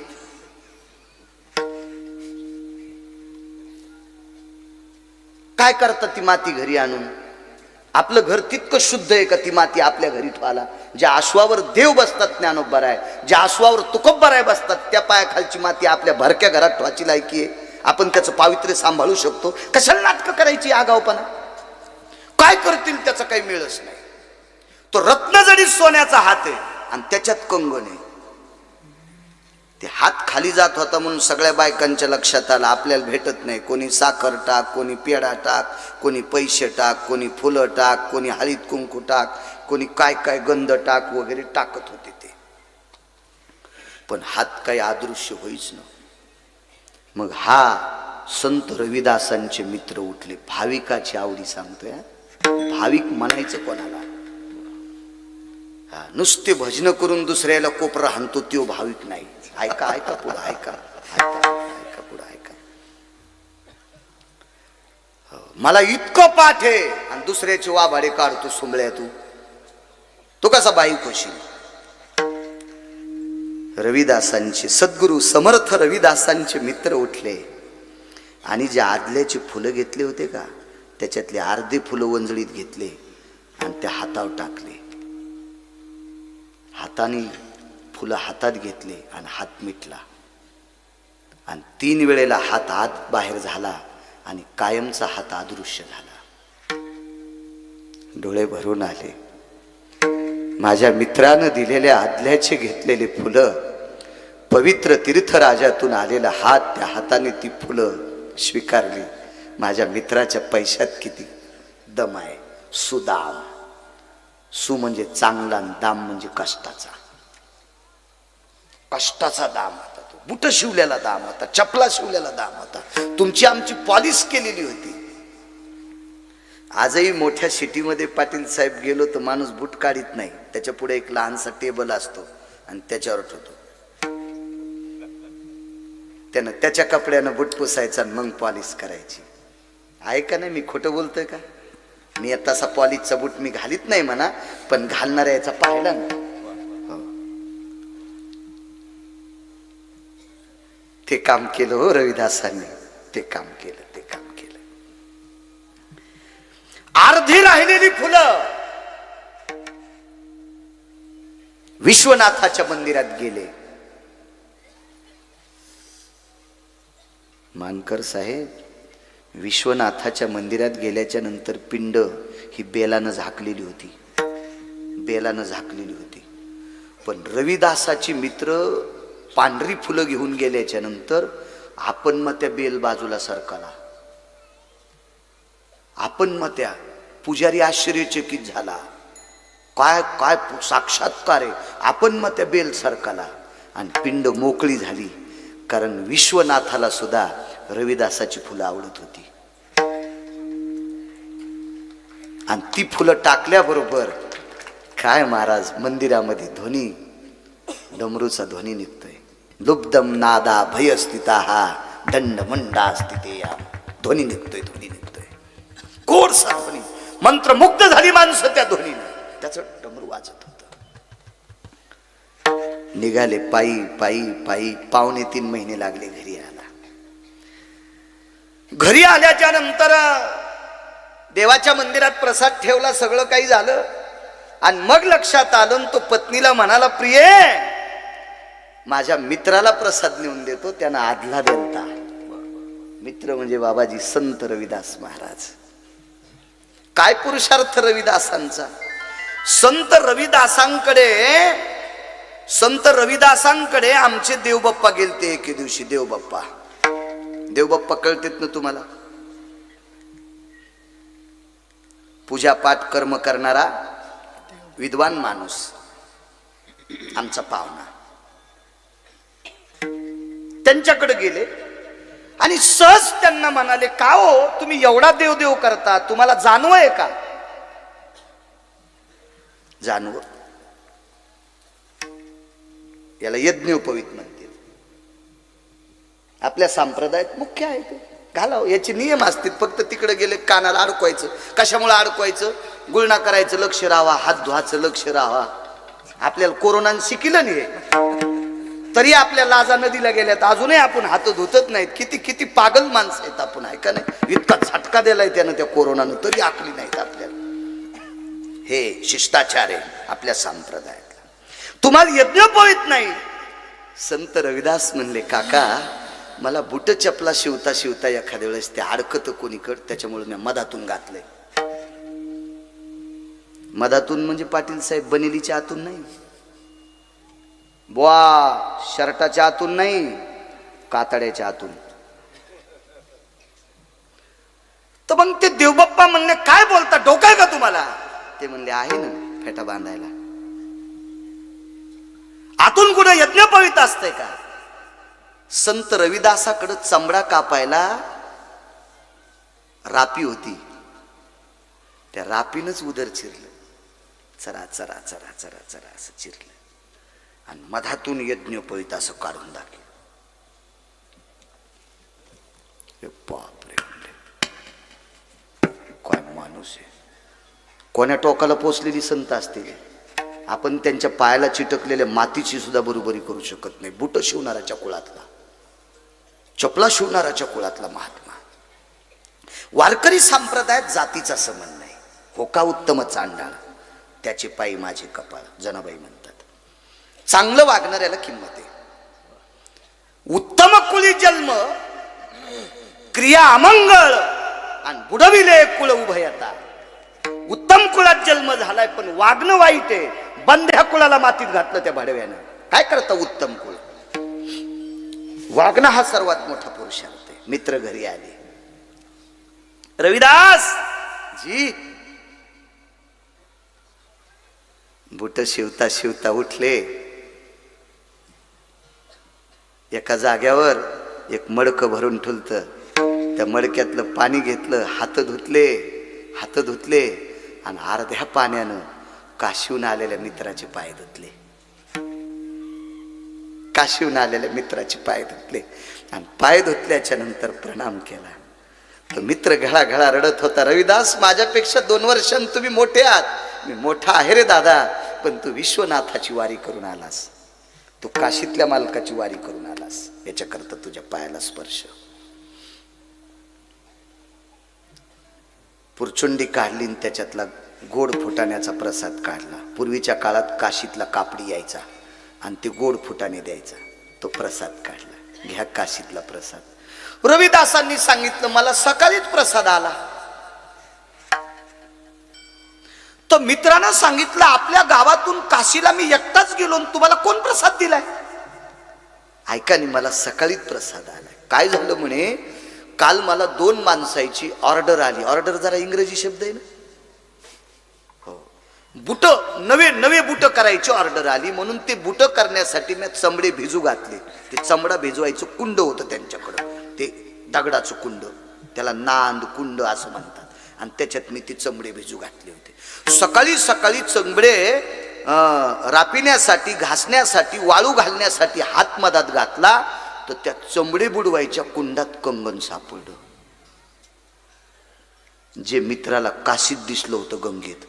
काय करतात ती माती घरी आणून? आपलं घर तितकं शुद्ध आहे का ती माती आपल्या घरी ठेवायला? ज्या आश्वावर देव बसतात ज्ञानोबराय, ज्या आश्वावर तुकोबराय बसतात, त्या पायाखालची माती आपल्या भरक्या घरात ठेवायची लायकी आहे? आपण त्याचं पावित्र्य सांभाळू शकतो? कशाला नाटकं करायची आगाऊपणा? काय करतील त्याचा काही मिळच नाही. तो रत्नजडीत सोन्याचा हात आहे आणि त्याच्यात कंगन आहे. ते हात खाली जात होता म्हणून सगळ्या बायकांच्या लक्षात आलं आपल्याला भेटत नाही. कोणी साखर टाक, कोणी पेढा टाक, कोणी पैसे टाक, कोणी फुलं टाक, कोणी हळीत कुंकू टाक, कोणी काय काय गंध टाक वगैरे टाकत होते ते. पण हात काही अदृश्य होईच ना. मग हा संत रविदासांचे मित्र उठले. भाविकाची आवडी सांगतोय. भाविक म्हणायचं कोणाला? नुसते भजन करून दुसऱ्याला कोपरा हाणतो तो भाविक नाही. ऐका ऐका पुढं ऐका ऐका ऐका पुढं ऐका. मला इतकं पाठ आहे आणि दुसऱ्याचे वाभाडे काढतो सुंबळ्या तू कसा भाविक होशील? रविदासांचे सद्गुरु समर्थ रविदासांचे मित्र उठले आणि जे आदल्याचे फुलं घेतले होते का त्याच्यातले अर्धे फुलं वंजळीत घेतले आणि त्या हातावर टाकले. हाताने फुलं हातात घेतले आणि हात मिटला आणि 3 वेळेला हात आत बाहेर झाला आणि कायमचा हात अदृश्य झाला. डोळे भरून आले. माझ्या मित्रानं दिलेल्या आदल्याचे घेतलेले फुलं, पवित्र तीर्थराजातून आलेला हात, त्या हाताने ती फुलं स्वीकारली. माझ्या मित्राच्या पैशात किती दम आहे. सुदाम. सु म्हणजे चांगला, दाम म्हणजे कष्टाचा. कष्टाचा दाम होता तो. बुट शिवलेला दाम होता, चपला शिवलेला दाम होता. तुमची आमची पॉलिश केलेली होती. आजही मोठ्या सिटीमध्ये पाटील साहेब गेलो तर माणूस बूट काढीत नाही. त्याच्या पुढे एक लहानसा टेबल असतो आणि त्याच्यावर ठेवतो. त्यानं त्याच्या कपड्यानं बूट पुसायचा आणि मग पॉलिश करायची. आहे का नाही? मी खोटं बोलतोय का? मी तसा पॉलिशचा बूट मी घालीत नाही म्हणा, पण घालणाऱ्या याचा पाहिला ना. ते काम केलं हो रविदासांनी. ते काम केलं. अर्धी राहिलेली फुलं विश्वनाथाच्या मंदिरात गेले. मानकर साहेब, विश्वनाथाच्या मंदिरात गेल्याच्या नंतर पिंड ही बेलानं झाकलेली होती. पण रविदासाची मित्र पांढरी फुलं घेऊन गेल्याच्या नंतर आपण मग त्या बेल बाजूला सरकला. आपण मग त्या पुजारी आश्चर्यचकित झाला. काय काय साक्षात्कार आहे. आपण मग त्या बेल सरकला आणि पिंड मोकळी झाली. कारण विश्वनाथाला सुद्धा रविदासाची फुलं आवडत होती. आणि ती फुलं टाकल्याबरोबर काय महाराज मंदिरामध्ये ध्वनी, डमरूचा ध्वनी निघतोय. लुब्धम नादा भयस्थिता हा दंड मंडा स्थिते या. ध्वनी निघतोय. कोरसा ध्वनी. मंत्रमुग्ध झाली माणसं त्या ध्वनीने. त्याचं डमरू वाजत होत. निघाले पायी पायी पायी. 2.5 महिने लागले घरी आला. घरी आल्याच्या नंतर देवाच्या मंदिरात प्रसाद ठेवला. सगळं काही झालं आणि मग लक्षात आलं. तो पत्नीला म्हणाला, प्रिये माझ्या मित्राला प्रसाद नेऊन देतो, त्यानं आदला देता. मित्र म्हणजे बाबाजी संत रविदास महाराज. काय पुरुषार्थ रविदासांचा. संत रविदासांकडे आमचे देवबाप्पा गेलते एके दिवशी. देवबाप्पा कळतेत ना तुम्हाला? पूजा पाठ कर्म करणारा विद्वान माणूस, आमचा पाहुणा. त्यांच्याकडे गेले आणि सहज त्यांना म्हणाले, का हो तुम्ही एवढा देवदेव करता, तुम्हाला जाणव आहे का? जाणव. याला यज्ञोपवीत म्हणते. आपल्या संप्रदायात मुख्य आहे ते. घालाव याचे नियम असतील. फक्त तिकडे गेले कानाला अडकवायचं. कशामुळे अडकवायचं? गुळणा करायचं लक्ष राहावा, हात धुवायचं लक्ष राहावा. आपल्याला कोरोनाने शिकलं नाही तरी आपल्या लाजा नदीला गेल्यात. अजूनही आपण हात धुतत नाहीत. किती पागल माणसं आहेत आपण. आहे का नाही? इतका झटका दिलाय त्यानं त्या कोरोनानं, तरी आखली नाहीत आपल्याला. हे शिष्टाचार आहे आपल्या संप्रदायातला. तुम्हाला यज्ञोपवीत नाही. संत रविदास म्हणले, काका मला बुट चपला शिवता एखाद्या वेळेस ते अडकत कोणीकड, त्याच्यामुळे मी मधातून घातलंय. मधातून म्हणजे पाटील साहेब बनेलीच्या आतून नाही. बुवा शर्टाच्या आतून नाही, कातड्याच्या आतून. तर मग ते देवबाप्पा म्हणले काय बोलता, डोकं आहे का तुम्हाला? ते म्हणले आहे ना फेटा बांधायला. आतून कुठे यज्ञोपवीत असतंय का? संत रविदासाकडे चमडा कापायला रापी होती, त्या रापीनच उदर चिरलं. चरा चरा चरा चरा चरा असं चिरलं आणि मधातून यज्ञोपवीत असं काढून दाखल. बापरे, काय माणूस आहे. कोण्या टोकाला पोचलेली संत असतील. आपण त्यांच्या पायाला चिटकलेल्या मातीची सुद्धा बरोबरी करू शकत नाही. बुट शिवणाऱ्याच्या कुळातला, चपला शिवणाऱ्याच्या कुळातला महात्मा. वारकरी संप्रदायात जातीचा संबंध नाही. होका उत्तम चांडाळ, त्याचे पायी माझे कपाळ, जनाबाई म्हणतात. चांगलं वागणाऱ्याला किंमत आहे. उत्तम कुळी जन्म, क्रिया अमंगळ आणि बुडविले कुळ उभयता. उत्तम कुळात जन्म झालाय पण वागणं वाईट आहे. बंध्या कुळाला मातीत घातलं त्या भाडव्यानं. काय करता उत्तम कुळ? वागणं हा सर्वात मोठा पुरुषार्थ आहे. मित्र घरी आले. रविदास जी बुट शिवता शिवता उठले. एका जाग्यावर एक मडकं भरून ठुलतं. त्या मडक्यातलं पाणी घेतलं, हात धुतले आणि अर्ध्या पाण्यानं काशीहून आलेल्या मित्राचे पाय धुतले. काशीहून आलेल्या मित्राचे पाय धुतले आणि पाय धुतल्याच्या नंतर प्रणाम केला. तो मित्र घळाघळा रडत होता. रविदास, माझ्यापेक्षा 2 वर्षांनी तुम्ही मोठे आहात. मी मोठा आहे रे दादा, पण तू विश्वनाथाची वारी करून आलास, तू काशीतल्या मालकाची वारी करून आलास, याच्याकरता तुझ्या पायाला स्पर्श. पुरचुंडी काढली आणि त्याच्यातला गोड फुटाण्याचा प्रसाद काढला. पूर्वीच्या काळात काशीतला कापडी यायचा आणि ते गोड फुटाणे द्यायचा. तो प्रसाद काढला. घ्या काशीतला प्रसाद. रविदासांनी सांगितलं मला सकाळीच प्रसाद आला. तो मित्रानं सांगितलं आपल्या गावातून काशीला मी एकटाच गेलो, तुम्हाला कोण प्रसाद दिलाय? ऐका नाही, मला सकाळीच प्रसाद आलाय. काय झालं म्हणे, काल मला 2 माणसाची ऑर्डर आली. ऑर्डर जरा इंग्रजी शब्द आहे ना. हो, बुट नवे बुट करायची ऑर्डर आली. म्हणून ते बुट करण्यासाठी मी चमडे भिजू घातले. ते चमडा भिजवायचं कुंड होतं त्यांच्याकडं, ते दगडाचं कुंड, त्याला नांद कुंड असं म्हणतात. आणि त्याच्यात मी ते चमडे भिजू घातले होते. सकाळी सकाळी चमडे रापिण्यासाठी, घासण्यासाठी, वाळू घालण्यासाठी हात मधात घातला तर त्या चमडे बुडवायच्या कुंडात कंगन सापडलं. जे मित्राला काशीत दिसलं होतं गंगेत,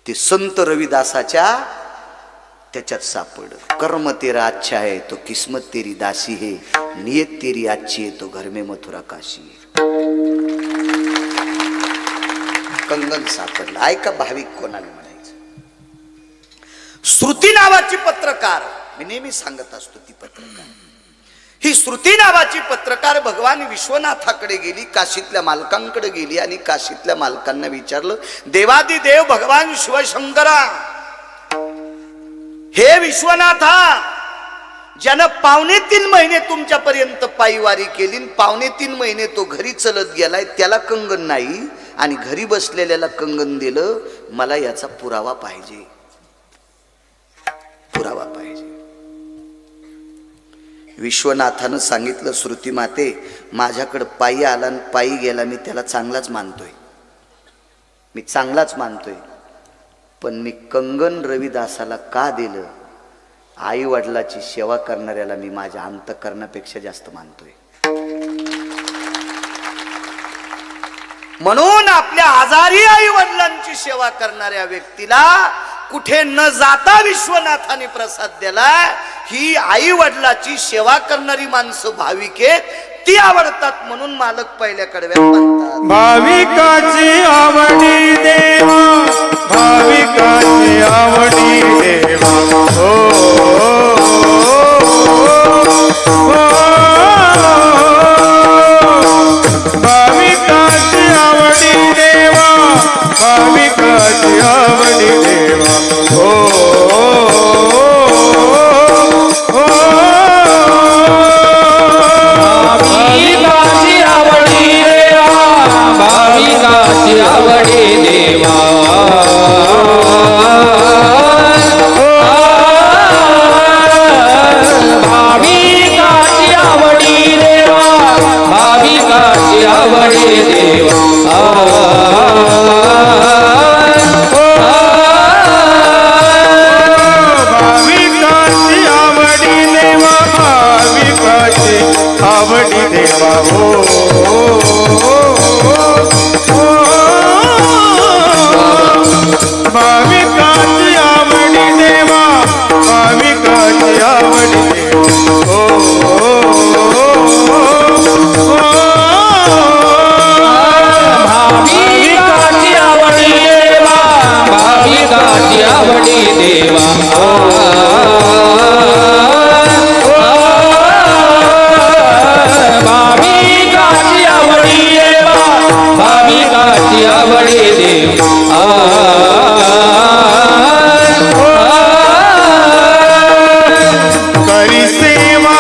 ते संत रविदासाच्या त्याच्यात सापडलं. कर्म तेरा अच्छा है तो किस्मत तेरी दासी है, नियत तेरी अच्छी है तो घर में मथुरा काशी है. कंगन सापडलं. ऐका भाविक कोणाला म्हणायचं. श्रुती नावाची पत्रकार, मी नेहमी सांगत असतो ती पत्रकार, ही श्रुती नावाची पत्रकार भगवान विश्वनाथाकडे गेली, काशीतल्या मालकांकडे गेली आणि काशीतल्या मालकांना विचारलं, देवादिदेव भगवान शिवशंकरा, हे विश्वनाथा, ज्यानं 3.5 महिने तुमच्यापर्यंत पायीवारी केली, 3.5 महिने तो घरी चलत गेलाय, त्याला कंगन नाही आणि घरी बसलेल्याला कंगन दिलं. मला याचा पुरावा पाहिजे, पुरावा पाहिजे. विश्वनाथानं सांगितलं, श्रुती माते, माझ्याकडे पायी आला आणि पायी गेला, मी त्याला चांगलाच मानतोय, मी चांगलाच मानतोय, पण मी कंगन रविदासाला का दिलं? आई वडिलाची सेवा करणाऱ्याला मी माझ्या अंतःकरणापेक्षा जास्त मानतोय. म्हणून आपल्या आजारी आई वडिलांची सेवा करणाऱ्या व्यक्तीला कुठे न जाता विश्वनाथाने प्रसाद दिला. ही आई वडिलाची सेवा करणारी माणसं भाविक आहेत, ती आवडतात. म्हणून मालक पहिल्या कडव्यात म्हणतात, भाविकाची आवडी देवा, भाविकाची आवडी देवा, भाविकाची आवडी देवा, भाविकाची आवडी देवा, आवडी देवा भाविकाची आवडी देवा भाविकाची आवडी देवा भाविकाची आवडी देवा भाविकाची आवडी देवा हो भाविकाची आवडी देवा भाविकाची आवडी देवा भाविकाची आवडी देवा भाविकाची आवडी देवा भाविकाची आवडी देवा भाविकाची आवडी देवा करी सेवा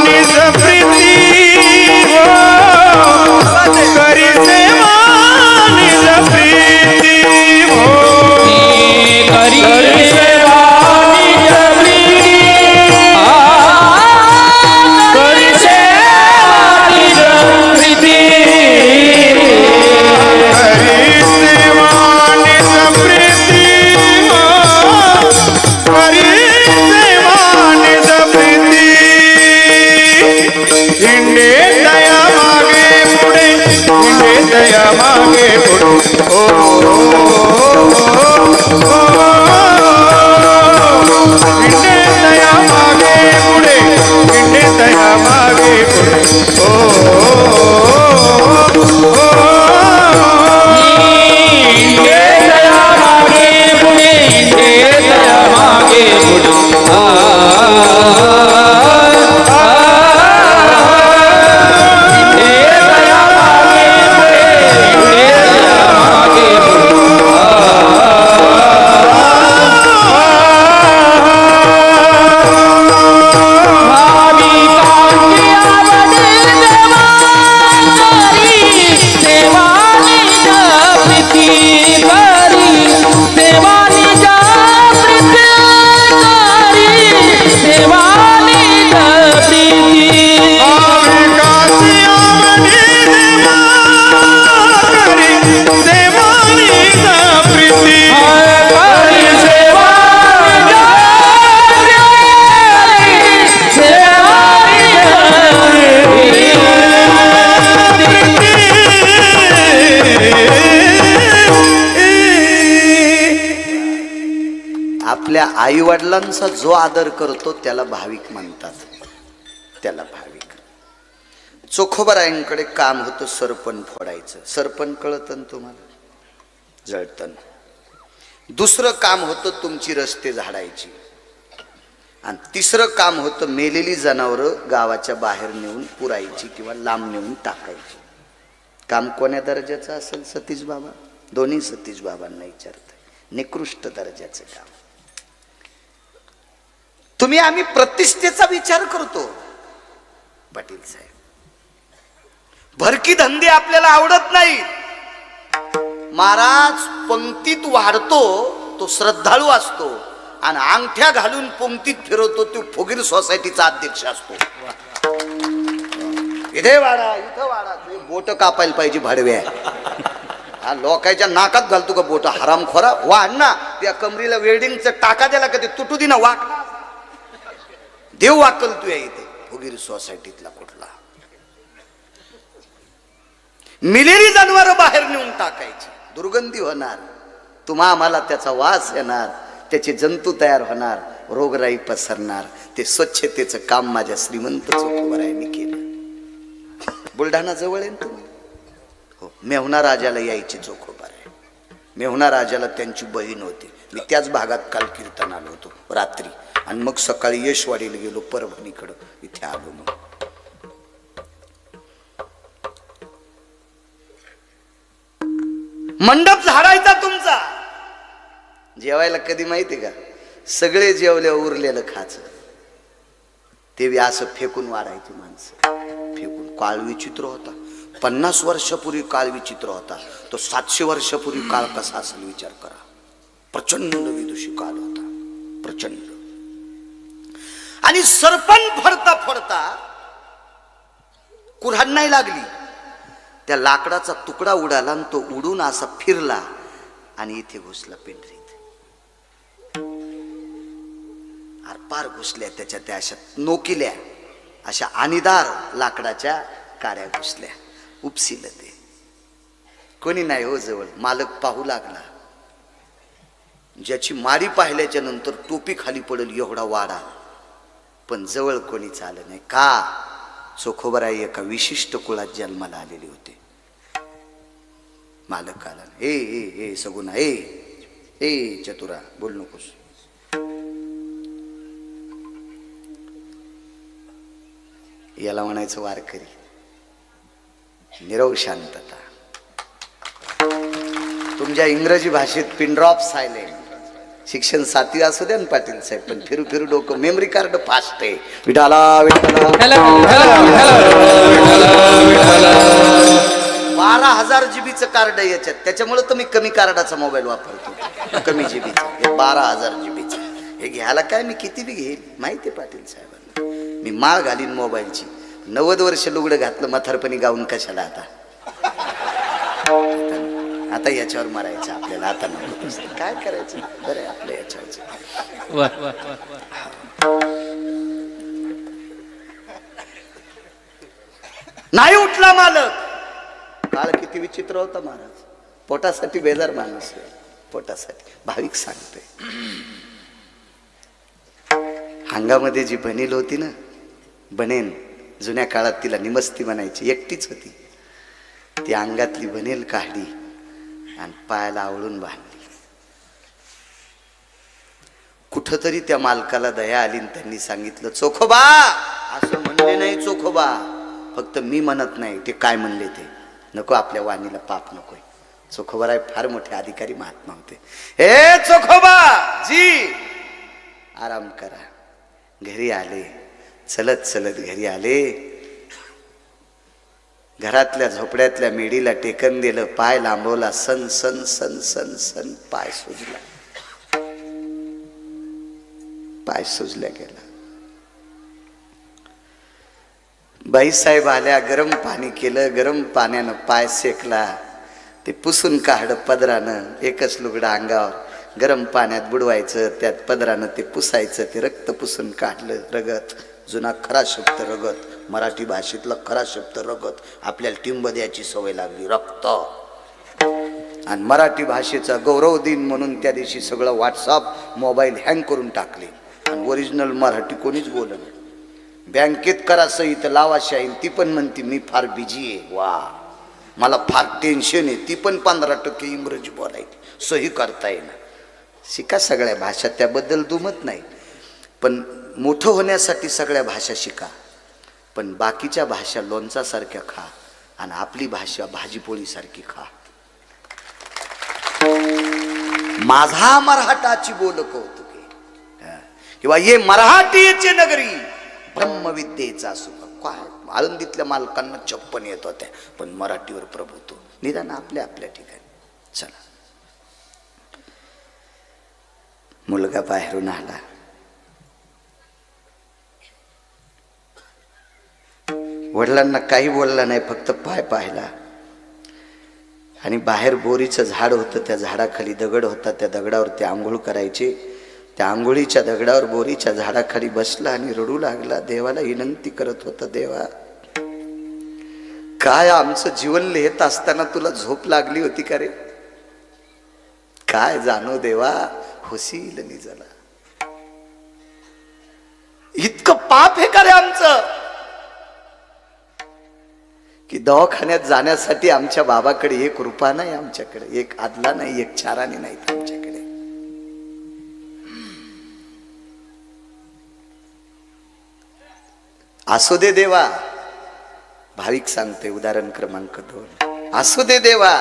निज प्रीती हो करी सेवा निज प्रीती हो करी सेवा निज प्रीती करी सेवा निज प्रीती करी सेवा निज प्रीती हो करी सेवा निज प्रीती हिंडे दया मागे पुढे हिंडे दया मागे पुढे ओ हिंडे दया मागे पुढे हिंडे दया मागे पुढे ओ इंडे दया मागे पुढे इंडे दया मागे पुढे इंडे दया मागे पुढे इंडे दया मागे भाविकाची आवडी देवा करी सेवा निज प्रीती करी सेवा निज प्रीती करी सेवा निज प्रीती भाविकाची आवडी देवा करी सेवा निज प्रीती करी सेवा निज प्रीती सेवा आपल्या आई वडिलांचा जो आदर करतो त्याला भाविक म्हणतात. त्याला भाविक. चोखोबारायांकडे काम होतं सरपण फोडायचं. सरपण कळतं तुम्हाला? जळतं. दुसरं काम होतं तुमची रस्ते झाडायची. आणि तिसरं काम होतं मेलेली जनावरं गावाच्या बाहेर नेऊन पुरायची किंवा लांब नेऊन टाकायची. काम कोण्या दर्जाचं असेल सतीश बाबा? दोन्ही सतीश बाबांना विचारत. निकृष्ट दर्जाचं काम. तुम्ही आम्ही प्रतिष्ठेचा विचार करतो. पाटील साहेब, भरकी धंदे आपल्याला आवडत नाही. महाराज पंक्तीत वाढतो तो श्रद्धाळू असतो आणि अंगठ्या घालून पंक्तीत फिरवतो तो फुगीर सोसायटीचा अध्यक्ष असतो. इथे वाडा इथं वाडा. तुम्ही बोट कापायला पाहिजे भाडव्या. हा लोकांच्या नाकात घालतो का बोट? हरामखोरा. वाढ ना त्या कमरीला वेल्डिंगचा टाका दिला का ते तुटू दे ना. वाक देव वाकल तू या इथे फुगीर सोसायटीतला कुठला. मिलेली जनावर बाहेर नेऊन टाकायची. दुर्गंधी होणार. तुम्हा आम्हाला त्याचा वास येणार. त्याचे जंतू तयार होणार. रोगराई पसरणार. ते स्वच्छतेचं काम माझ्या श्रीमंत चोखोबारायांनी केलं. बुलढाणा जवळ आहे तुम्हाला? हो. मेहुणा राजाला यायची चोखोबाराय. मेहुणा राजाला त्यांची बहीण होती. मी त्याच भागात काल कीर्तन आलो होतो रात्री. आणि मग सकाळी यशवाडीला गेलो परभणीकडं. इथे आलो. मग मंडप झाडायचा तुमचा. जेवायला कधी माहिती का? सगळे जेवले उरलेलं खायचं. ते असं फेकून वाढायची माणसं. फेकून. काळ विचित्र होता. 50 वर्षापूर्वी काळ विचित्र होता, तो 700 वर्षापूर्वी काळ कसा असेल विचार करा. प्रचंड विदुषी काळ होता, प्रचंड. आणि सरपण फडता फडता कुऱ्हाड नाही लागली, त्या लाकडाचा तुकडा उडाला आणि तो उडून असा फिरला आणि इथे घुसला पेंढरीत. आरपार घुसल्या त्याच्या त्या अशा नोकिल्या, अशा आणीदार लाकडाच्या काड्या घुसल्या. उपसिलं ते. कोणी नाही हो जवळ. मालक पाहू लागला. ज्याची मारी पाहिल्याच्या नंतर टोपी खाली पडेल एवढा वाडा, पण जवळ कोणीच आलं नाही. का? चोखोबराई एका विशिष्ट कुळात जन्माला आलेले होते. मालक आला. ए ए ए सगुणा, ए ए चतुरा, बोल नकोस. याला म्हणायचं वारकरी. निरव शांतता. तुमच्या इंग्रजी भाषेत पिनड्रॉप सायलेंट. शिक्षण 7वी असू द्या ना पाटील साहेब, पण फिरू फिरू डोकं. मेमरी कार्ड फास्ट आहे. विठाला विठाला 12,000 जीबीचं कार्ड आहे याच्यात. त्याच्यामुळे तर मी कमी कार्डाचा मोबाईल वापरतो. कमी जीबीचा. हे 12,000 जीबीचं. हे घ्यायला काय मी किती बी घेईल माहिती आहे पाटील साहेबांना. मी माळ घालीन मोबाईलची. 90 वर्ष लुगडं घातलं म्हातारपणी गाऊन कशाला आता. आता याच्यावर मरायचं आपल्याला. आता नको. काय करायचं बरं आपल्या याच्यावर. नाही उठला मालक. काळ किती विचित्र होता महाराज. पोटासाठी बेजार माणूस. पोटासाठी. भाविक सांगतोय. अंगामध्ये जी बनेल होती ना, बनेन, जुन्या काळात तिला निमस्ती म्हणायची. एकटीच होती. ती अंगातली बनेल काढली आणि पायाला आवळून बांधली. कुठंतरी त्या मालकाला दया आली आणि त्यांनी सांगितलं, चोखोबा असं म्हणले नाही. चोखोबा फक्त मी म्हणत नाही, ते काय म्हणले ते नको. आपल्या वाणीला पाप नकोय. चोखोबाराय फार मोठे अधिकारी महात्मा होते. हे चोखोबा जी आराम करा. घरी आले. चलत चलत घरी आले. घरातल्या झोपड्यातल्या मेडीला टेकन दिलं. पाय लांबवला. सन सन सन सन सन पाय सुजला. पाय सुजल्या गेला. बाईसाहेब आल्या. गरम पाणी केलं. गरम पाण्यानं पाय सेकला. ते पुसून काढलं पदरानं. एकच लुगडं अंगावर. गरम पाण्यात बुडवायचं. त्यात पदरानं ते पुसायचं. ते रक्त पुसून काढलं. रगत. जुना खरा शब्द रगत. मराठी भाषेतला खरा शब्द रगत. आपल्याला टिंब द्यायची सवय लागली. रक्त. आणि मराठी भाषेचा गौरव दिन म्हणून त्या दिवशी सगळं व्हॉट्सअप मोबाईल हँग करून टाकले. आणि ओरिजिनल मराठी कोणीच बोलत. बँकेत करा सही तर लावा शाहीन. ती पण म्हणते मी फार बिझी आहे. वा मला फार टेन्शन आहे. ती पण 15% इंग्रजी बोलायची. सही करता येणार. शिका सगळ्या भाषा. त्याबद्दल दुमत नाही. पण मोठं होण्यासाठी सगळ्या भाषा शिका. पण बाकीच्या भाषा लोणचासारख्या खा आणि आपली भाषा भाजीपोळीसारखी खा. माझा मराठाची बोल कौतुके किंवा ये मराठीचे नगरी ब्रह्मविद्येचा सुख. काय आळंदीतल्या मालकांना 56 येत होत्या, पण मराठीवर प्रभुत्व. निदान आपल्या आपल्या ठिकाणी. चला. मुलगा बाहेरून आला. वडिलांना काही बोलला नाही. फक्त पाय पाहिला. आणि बाहेर बोरीचं झाड होतं. त्या झाडाखाली दगड होता. त्या दगडावर ते आंघोळ करायचे. त्या आंघोळीच्या दगडावर बोरीच्या झाडाखाली बसला आणि रडू लागला. देवाला विनंती करत होता, देवा काय आमचं जीवन लिहित असताना तुला झोप लागली होती का रे? काय जाणो देवा, होशील निजला. इतकं पाप आहे का रे आमचं, की दवाखान्यात जाण्यासाठी आमच्या बाबाकडे 1 रुपया नाही, आमच्याकडे 1 आदला नाही, 1 चाराने नाही आमच्याकडे. असू दे देवा, भाविक सांगते उदाहरण क्रमांक 2. असू दे देवा,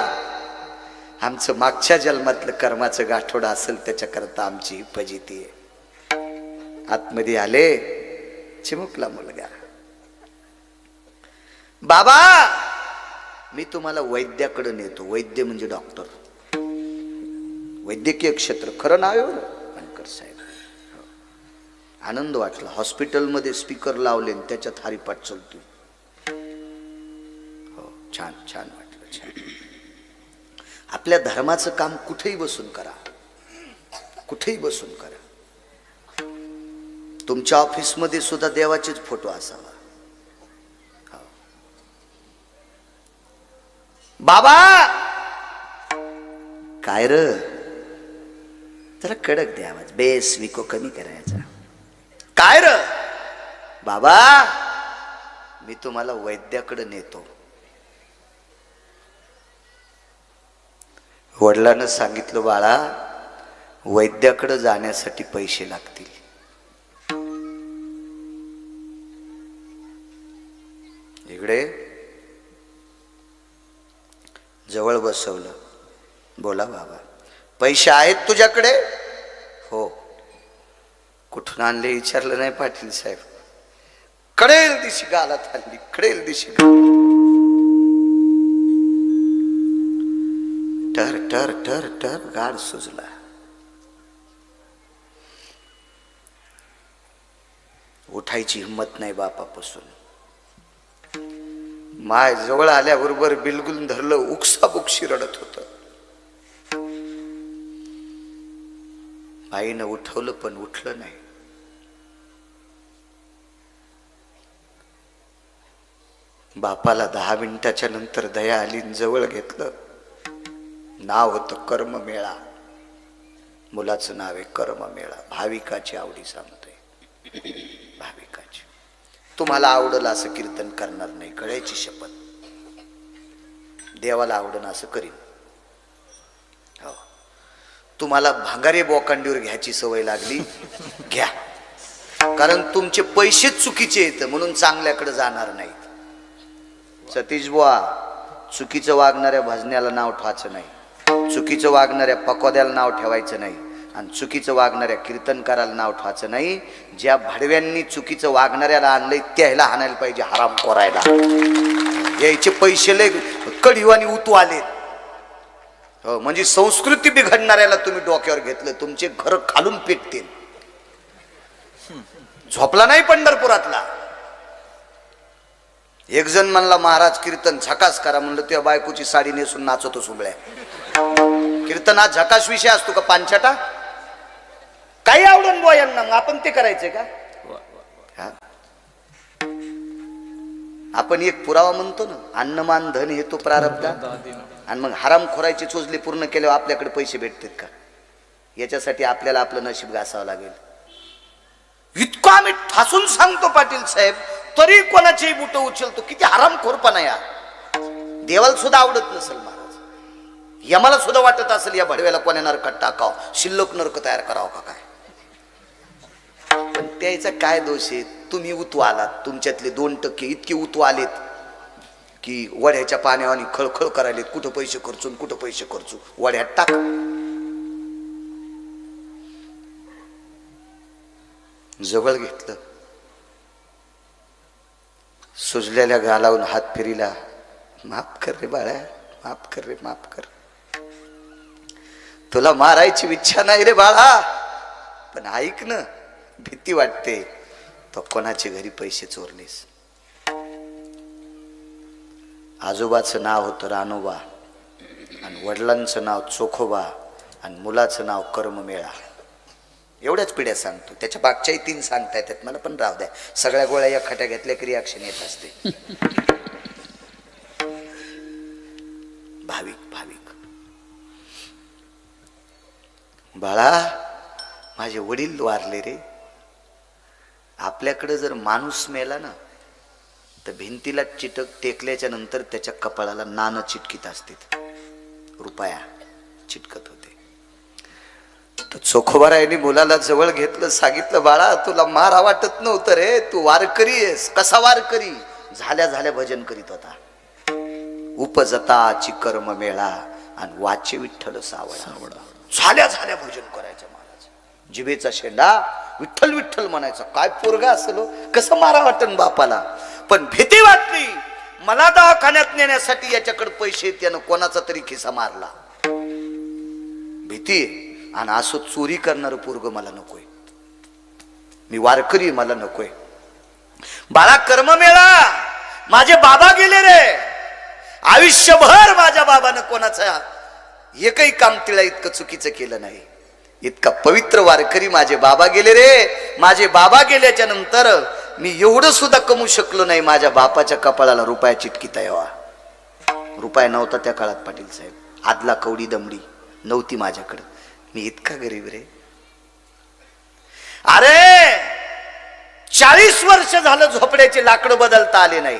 आमचं मागच्या जन्मातलं कर्माचं गाठोडं असेल त्याच्याकरता आमची फजिती आहे. आतमध्ये आले, चिमुकला मुलगा. बाबा मी तुम्हाला वैद्याकडे नेतो. वैद्य म्हणजे डॉक्टर, वैद्यकीय क्षेत्र खरं नाव आहे बनकर साहेब. आनंद वाटला. हॉस्पिटलमध्ये स्पीकर लावले आणि त्याच्यात हरिपाठ चालतोय. हो, छान छान वाटलं, छान. आपल्या धर्माचं काम कुठेही बसून करा, कुठेही बसून करा. तुमच्या ऑफिसमध्ये सुद्धा देवाचेच फोटो असावा. बाबा काय र, जरा कडक द्या आवाज, बेस विको कमी करायचा. काय र बाबा, मी तुम्हाला वैद्याकडे नेतो. वडिलांना सांगितलं, बाळा वैद्याकडे जाण्यासाठी पैसे लागतील. इकडे जवळ बसवलं. बोला बाबा, पैसे आहेत तुझ्याकडे? हो. कुठून आणले विचारलं नाही पाटील साहेब. कडेल दिशी गालात आणली, कडेल दिशी. टर टर टर टर गाड सुजला. उठायची हिंमत नाही बापापासून. माय जवळ आल्याबरोबर बिलगुल धरलं, उकसाबुकशी रडत होत. आईनं उठवलं पण उठलं नाही. बापाला 10 मिनिटाच्या नंतर दया आली, जवळ घेतलं. नाव होतं कर्ममेळा. मुलाचं नाव आहे कर्ममेळा. भाविकाची आवडी सांगतोय, भाविकाची. तुम्हाला आवडलं असं कीर्तन करणार नाही, कळायची शपथ. देवाला आवडलं असं करीन. हो. तुम्हाला भांगारे बोकांडीवर घ्यायची सवय लागली, घ्या. कारण तुमचे पैसेच चुकीचे येतं म्हणून चांगल्याकडे जाणार नाहीत. सतीश बुवा, चुकीचं वागणाऱ्या भजण्याला नाव ठेवायचं नाही, चुकीचं वागणाऱ्या पकोद्याला नाव ठेवायचं नाही, आणि चुकीचं वागणाऱ्या कीर्तनकाराला नाव ठेवायचं नाही. ज्या भाडव्यांनी चुकीचं वागणाऱ्याला आणलंय त्याला हाणायला पाहिजे, हराम करायला. यायचे पैसे लय कढीवानी उतू आलेत. हो, म्हणजे संस्कृती बिघडणाऱ्याला तुम्ही डोक्यावर घेतलं, तुमचे घर खालून पेटतील. झोपला नाही पंढरपुरातला. एक जण म्हणला, महाराज कीर्तन झकास करा. म्हणलं, तुझ्या बायकोची साडी नेसून नाचतो सुबळ्या. कीर्तन हा झकास विषय असतो का पांचाटा? काही आवडून बुवा यांना, मग आपण ते करायचंय का? आपण एक पुरावा म्हणतो ना, अन्नमान धन हे तो प्रारब्ध. आणि मग हराम खोरायची चोचली पूर्ण केल्यावर आपल्याकडे पैसे भेटतात का? याच्यासाठी आपल्याला आपलं नशीब घासावं लागेल. इतकं आम्ही ठासून सांगतो पाटील साहेब, तरी कोणाचेही बुट उचलतो. किती हरामखोरपणा या. देवाला सुद्धा आवडत नसेल महाराज, यमाला सुद्धा वाटत असेल या भडव्याला कोण्या नरकात टाकाव, शिल्लक नरक तयार करावं का काय. पण त्याचा काय दोष आहे? तुम्ही उतू आलात, तुमच्यातले 2% इतके उतू आलेत की वड्याच्या पाण्यावानी खळखळ करायलेत. कुठं पैसे खर्चून कुठं पैसे खर्चू, वड्यात टाक. जवळ घेतलं, सुजलेल्या गालावून हात फिरिला. माफ कर रे बाळा, माफ कर रे, माफ कर. तुला मारायची इच्छा नाही रे बाळा, पण ऐक ना, भीती वाटते. तो कोणाच्या घरी पैसे चोरलेस. आजोबाचं नाव होतं रानोबा, आणि वडिलांचं नाव चोखोबा, आणि मुलाचं नाव कर्ममेळा. एवढ्याच पिढ्या सांगतो, त्याच्या मागच्याही 3 सांगता येतात मला, पण राहू द्या. सगळ्या गोळ्या या खट्या घेतल्या की रिॲक्शन येत असते. भाविक भाविक. बाळा, माझे वडील वारले रे. आपल्याकडे जर माणूस मेला ना, तर भिंतीला चिटक टेकल्याच्या नंतर त्याच्या कपाळाला नाणं चिटकीत असतात, रुपया चिटकत होते. तर चोखोबारायांनी मुलाला जवळ घेतलं, सांगितलं, बाळा तुला मारा वाटत नव्हतं रे, तू वारकरी आहेस. कसा वारकरी? झाल्या झाल्या भजन करीत होता. उपजताची कर्म मेळा आणि वाचे विठ्ठल सावळा. झाल्या झाल्या भजन करायचं महाराज. जिभेचा शेंडा विठ्ठल विठ्ठल म्हणायचा. काय पोरगा असेल, कसं मारा वाटन बापाला. पण भीती वाटली, मला दवाखान्यात नेण्यासाठी याच्याकडे पैसे त्यानं कोणाचा तरी खिसा मारला. भीती आणि असं चोरी करणारं पोरग मला नकोय. मी वारकरी, मला नकोय. बाळा कर्म मेळा, माझे बाबा गेले रे. आयुष्यभर माझ्या बाबानं कोणाचा एकही काम तिला इतकं चुकीचं केलं नाही. इतका पवित्र वारकरी माझे बाबा गेले रे. माझे बाबा गेल्याच्या नंतर मी एवढं सुद्धा कमवू शकलो नाही. माझ्या बापाच्या कपाळाला रुपया चिटकीता यावा. रुपया नव्हता त्या काळात पाटील साहेब. आदला कवडी दमडी नव्हती माझ्याकडं. मी इतका गरीब रे. अरे 40 वर्ष झालं झोपड्याचे लाकडं बदलता आले नाही.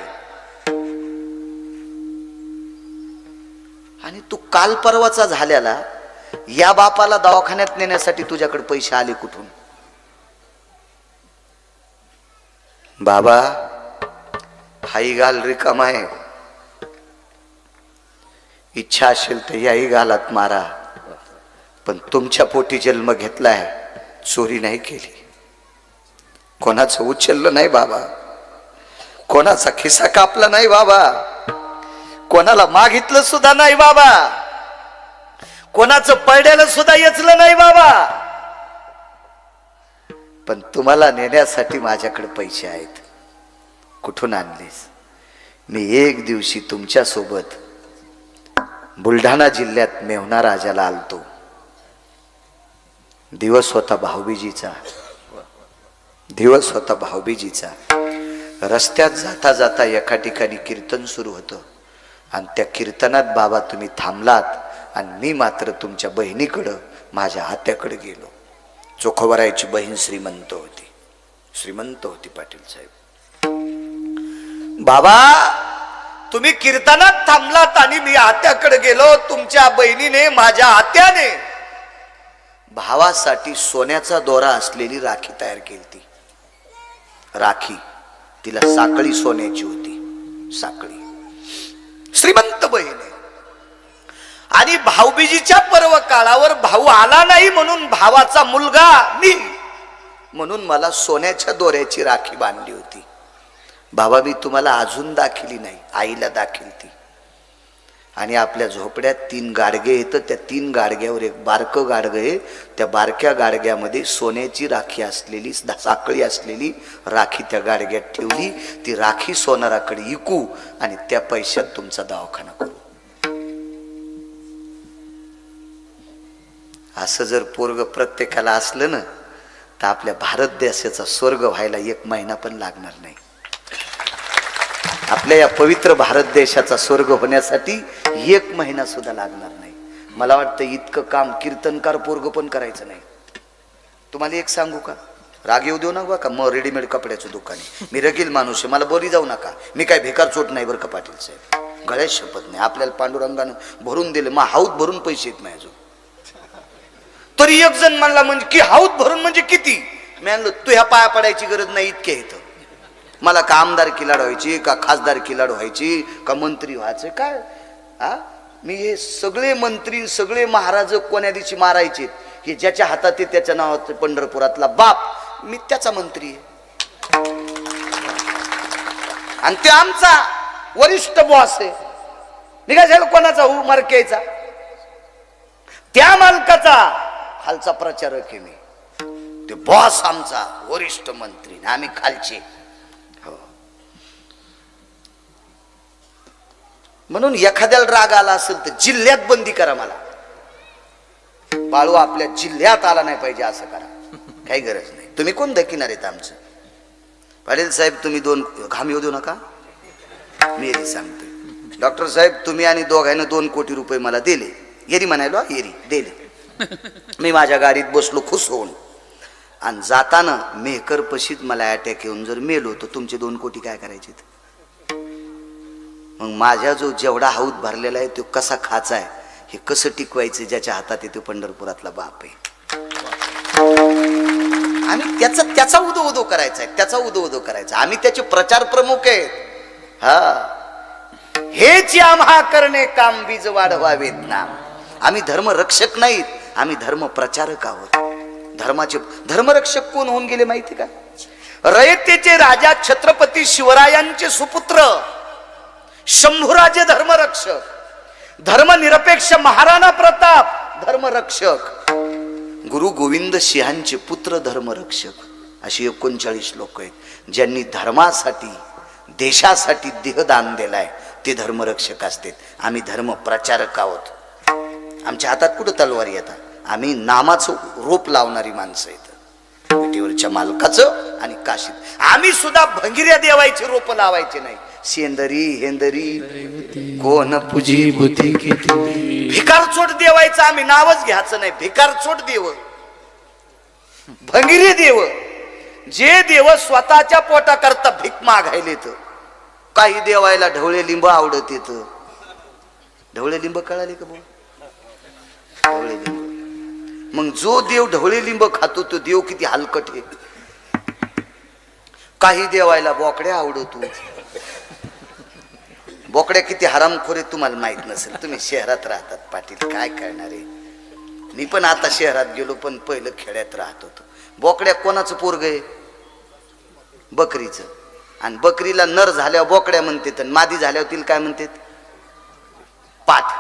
आणि तू काल परवाचा झाल्याला या बापाला दवाखान्यात नेण्यासाठी तुझ्याकडे पैसे आले कुठून? बाबा हाही गाल रिकामा आहे. इच्छा असेल तर याही गालात मारा, पण तुमच्या पोटी जन्म घेतलाय, चोरी नाही केली, कोणाचं उचललं नाही बाबा, कोणाचा खिसा कापला नाही बाबा, कोणाला मागितलं सुद्धा नाही बाबा, कोणाचं पडलेलं सुद्धा येचलं नाही बाबा. पण तुम्हाला नेण्यासाठी माझ्याकडे पैसे आहेत. कुठून आणलेस? मी एक दिवशी तुमच्या सोबत बुलढाणा जिल्ह्यात मेव्हणा राजाला आलतो. दिवस होता भाऊबीजीचा. दिवस होता भाऊबीजीचा. रस्त्यात जाता जाता एका ठिकाणी कीर्तन सुरू होतं आणि त्या कीर्तनात बाबा तुम्ही थांबलात आणि मी मात्र तुमच्या बहिणीकडं, माझ्या आत्याकडे गेलो. चोखोबरायची बहीण श्रीमंत होती. श्रीमंत होती पाटील साहेब. बाबा तुम्ही कीर्तनात थांबलात आणि मी आत्याकडे गेलो. तुमच्या बहिणीने, माझ्या आत्याने भावासाठी सोन्याचा दोरा असलेली राखी तयार केली. राखी तिला साखळी सोन्याची होती. साखळी. श्रीमंत बहिणी. आणि भाऊबीजीच्या पर्व काळावर भाऊ आला नाही म्हणून भावाचा मुलगा मी म्हणून मला सोन्याच्या दोऱ्याची राखी बांधली होती. बाबा मी तुम्हाला अजून दाखिली नाही, आईला दाखिलती. आणि आपल्या झोपड्यात 3 गाडगे येतं. त्या 3 गाडग्यावर एक बारकं गाडगं आहे. त्या बारक्या गाडग्यामध्ये सोन्याची राखी असलेली, साखळी असलेली राखी त्या गाडग्यात ठेवली. ती राखी सोनाराकडे विकू आणि त्या पैशात तुमचा दवाखाना करू. असं जर पोरग प्रत्येकाला असलं ना तर आपल्या भारत देशाचा स्वर्ग व्हायला 1 महिना पण लागणार नाही. आपल्या या पवित्र भारत देशाचा स्वर्ग होण्यासाठी 1 महिना सुद्धा लागणार नाही. मला वाटतं इतकं काम कीर्तनकार पोरग पण करायचं नाही. तुम्हाला एक सांगू का? राग येऊ देऊ नका का? मग रेडीमेड कपड्याचं दुकान आहे. मी रगील माणूस आहे, मला बोली जाऊ नका. मी काय भिकार चोट नाही बरं का पाटील साहेब. गळ्यात शपथ नाही. आपल्याला पांडुरंगानं भरून दिले. मग हाऊत भरून पैसे येत नाही अजून. तरी एक जण म्हणला म्हणजे की हाऊत भरून म्हणजे किती? मी म्हणलो तू ह्या पाया पडायची गरज नाही, इतके येतं. मला का आमदारकी लढवायची, का खासदारकी लढवायची, का मंत्री व्हायचं काय? हा मी हे सगळे मंत्री, सगळे महाराज कोण्या दिवशी मारायचे, हे ज्याच्या हातात आहे त्याच्या नावात पंढरपुरातला बाप, मी त्याचा मंत्री आहे. आणि ते आमचा वरिष्ठ बॉस आहे. निघायला कोणाचा मार्केचा? त्या मालकाचा खालचा प्रचारक आहे मी. ते बॉस आमचा वरिष्ठ मंत्री, आम्ही खालचे. म्हणून एखाद्याला राग आला असेल तर जिल्ह्यात बंदी करा. मला बाळू आपल्या जिल्ह्यात आला नाही पाहिजे असं करा. काही गरज नाही. तुम्ही कोण दकिनार आहेत आमचं? पाटील साहेब तुम्ही 2 घाम येऊ देऊ नका. मी एरी सांगते. डॉक्टर साहेब तुम्ही आणि दोघांना 2 कोटी रुपये मला दिले. एरी म्हणायलो, एरी दिले. मी माझ्या गाडीत बसलो खुश होऊन. आणि जाताना मेहकर पशीत मला अटॅक येऊन जर मेलो तर तुमचे 2 कोटी काय करायचे? मग माझ्या जो जेवढा हाऊत भरलेला आहे तो कसा खाचा आहे, हे कसं टिकवायचं? ज्याच्या हातात आहे तो पंढरपुरातला बाप आहे. आम्ही त्याचा उदो करायचा आहे. त्याचा उदो करायचा. आम्ही त्याचे प्रचार प्रमुख आहेत. हा हेच आम्हा करणे काम बीज वाढवावेत नाम. आम्ही धर्मरक्षक नाहीत, आम्ही धर्म प्रचारक आहोत. धर्माचे धर्मरक्षक कोण होऊन गेले माहिती का? रयतेचे राजा छत्रपती शिवरायांचे सुपुत्र शंभूराजे धर्मरक्षक, धर्मनिरपेक्ष महाराणा प्रताप धर्मरक्षक, गुरु गोविंद सिंहांचे पुत्र धर्मरक्षक, अशी 39 लोक आहेत ज्यांनी धर्मासाठी देशासाठी देहदान दिलाय, ते धर्मरक्षक असतात. आम्ही धर्म प्रचारक आहोत. आमच्या हातात कुठं तलवार येतात, आम्ही नामाचं रोप लावणारी माणसं आहेत. विटेवरच्या मालकाचं आणि काशीत आम्ही सुद्धा भंगिऱ्या देवायचे रोप लावायचे नाही. शेंदरी हेंदरी कोण पूजी बुद्धी भिकारचोट देवायचं आम्ही नावच घ्यायचं नाही. भिकारचोट देव, भंगिरी देव, जे देव स्वतःच्या पोटा करता भीक मागायले. तर काही देवायला ढवळे लिंब आवडत येत. ढवळे लिंब कळाले का? ढवळे लिंब. मग जो देव ढवळे लिंब खातो तो देव किती हलकट आहे. काही देवायला बोकड्या आवडतो. बोकड्या किती हरामखोर आहे तुम्हाला माहित नसेल. तुम्ही शहरात राहतात पाटील, काय करणार आहे. मी पण आता शहरात गेलो, पण पहिलं खेड्यात राहत होतो. बोकड्या कोणाचं पोरग आहे? बकरीचं. आणि बकरीला नर झाल्यावर बोकड्या म्हणतात, आणि मादी झाल्यावर तिला काय म्हणतात? पाठ.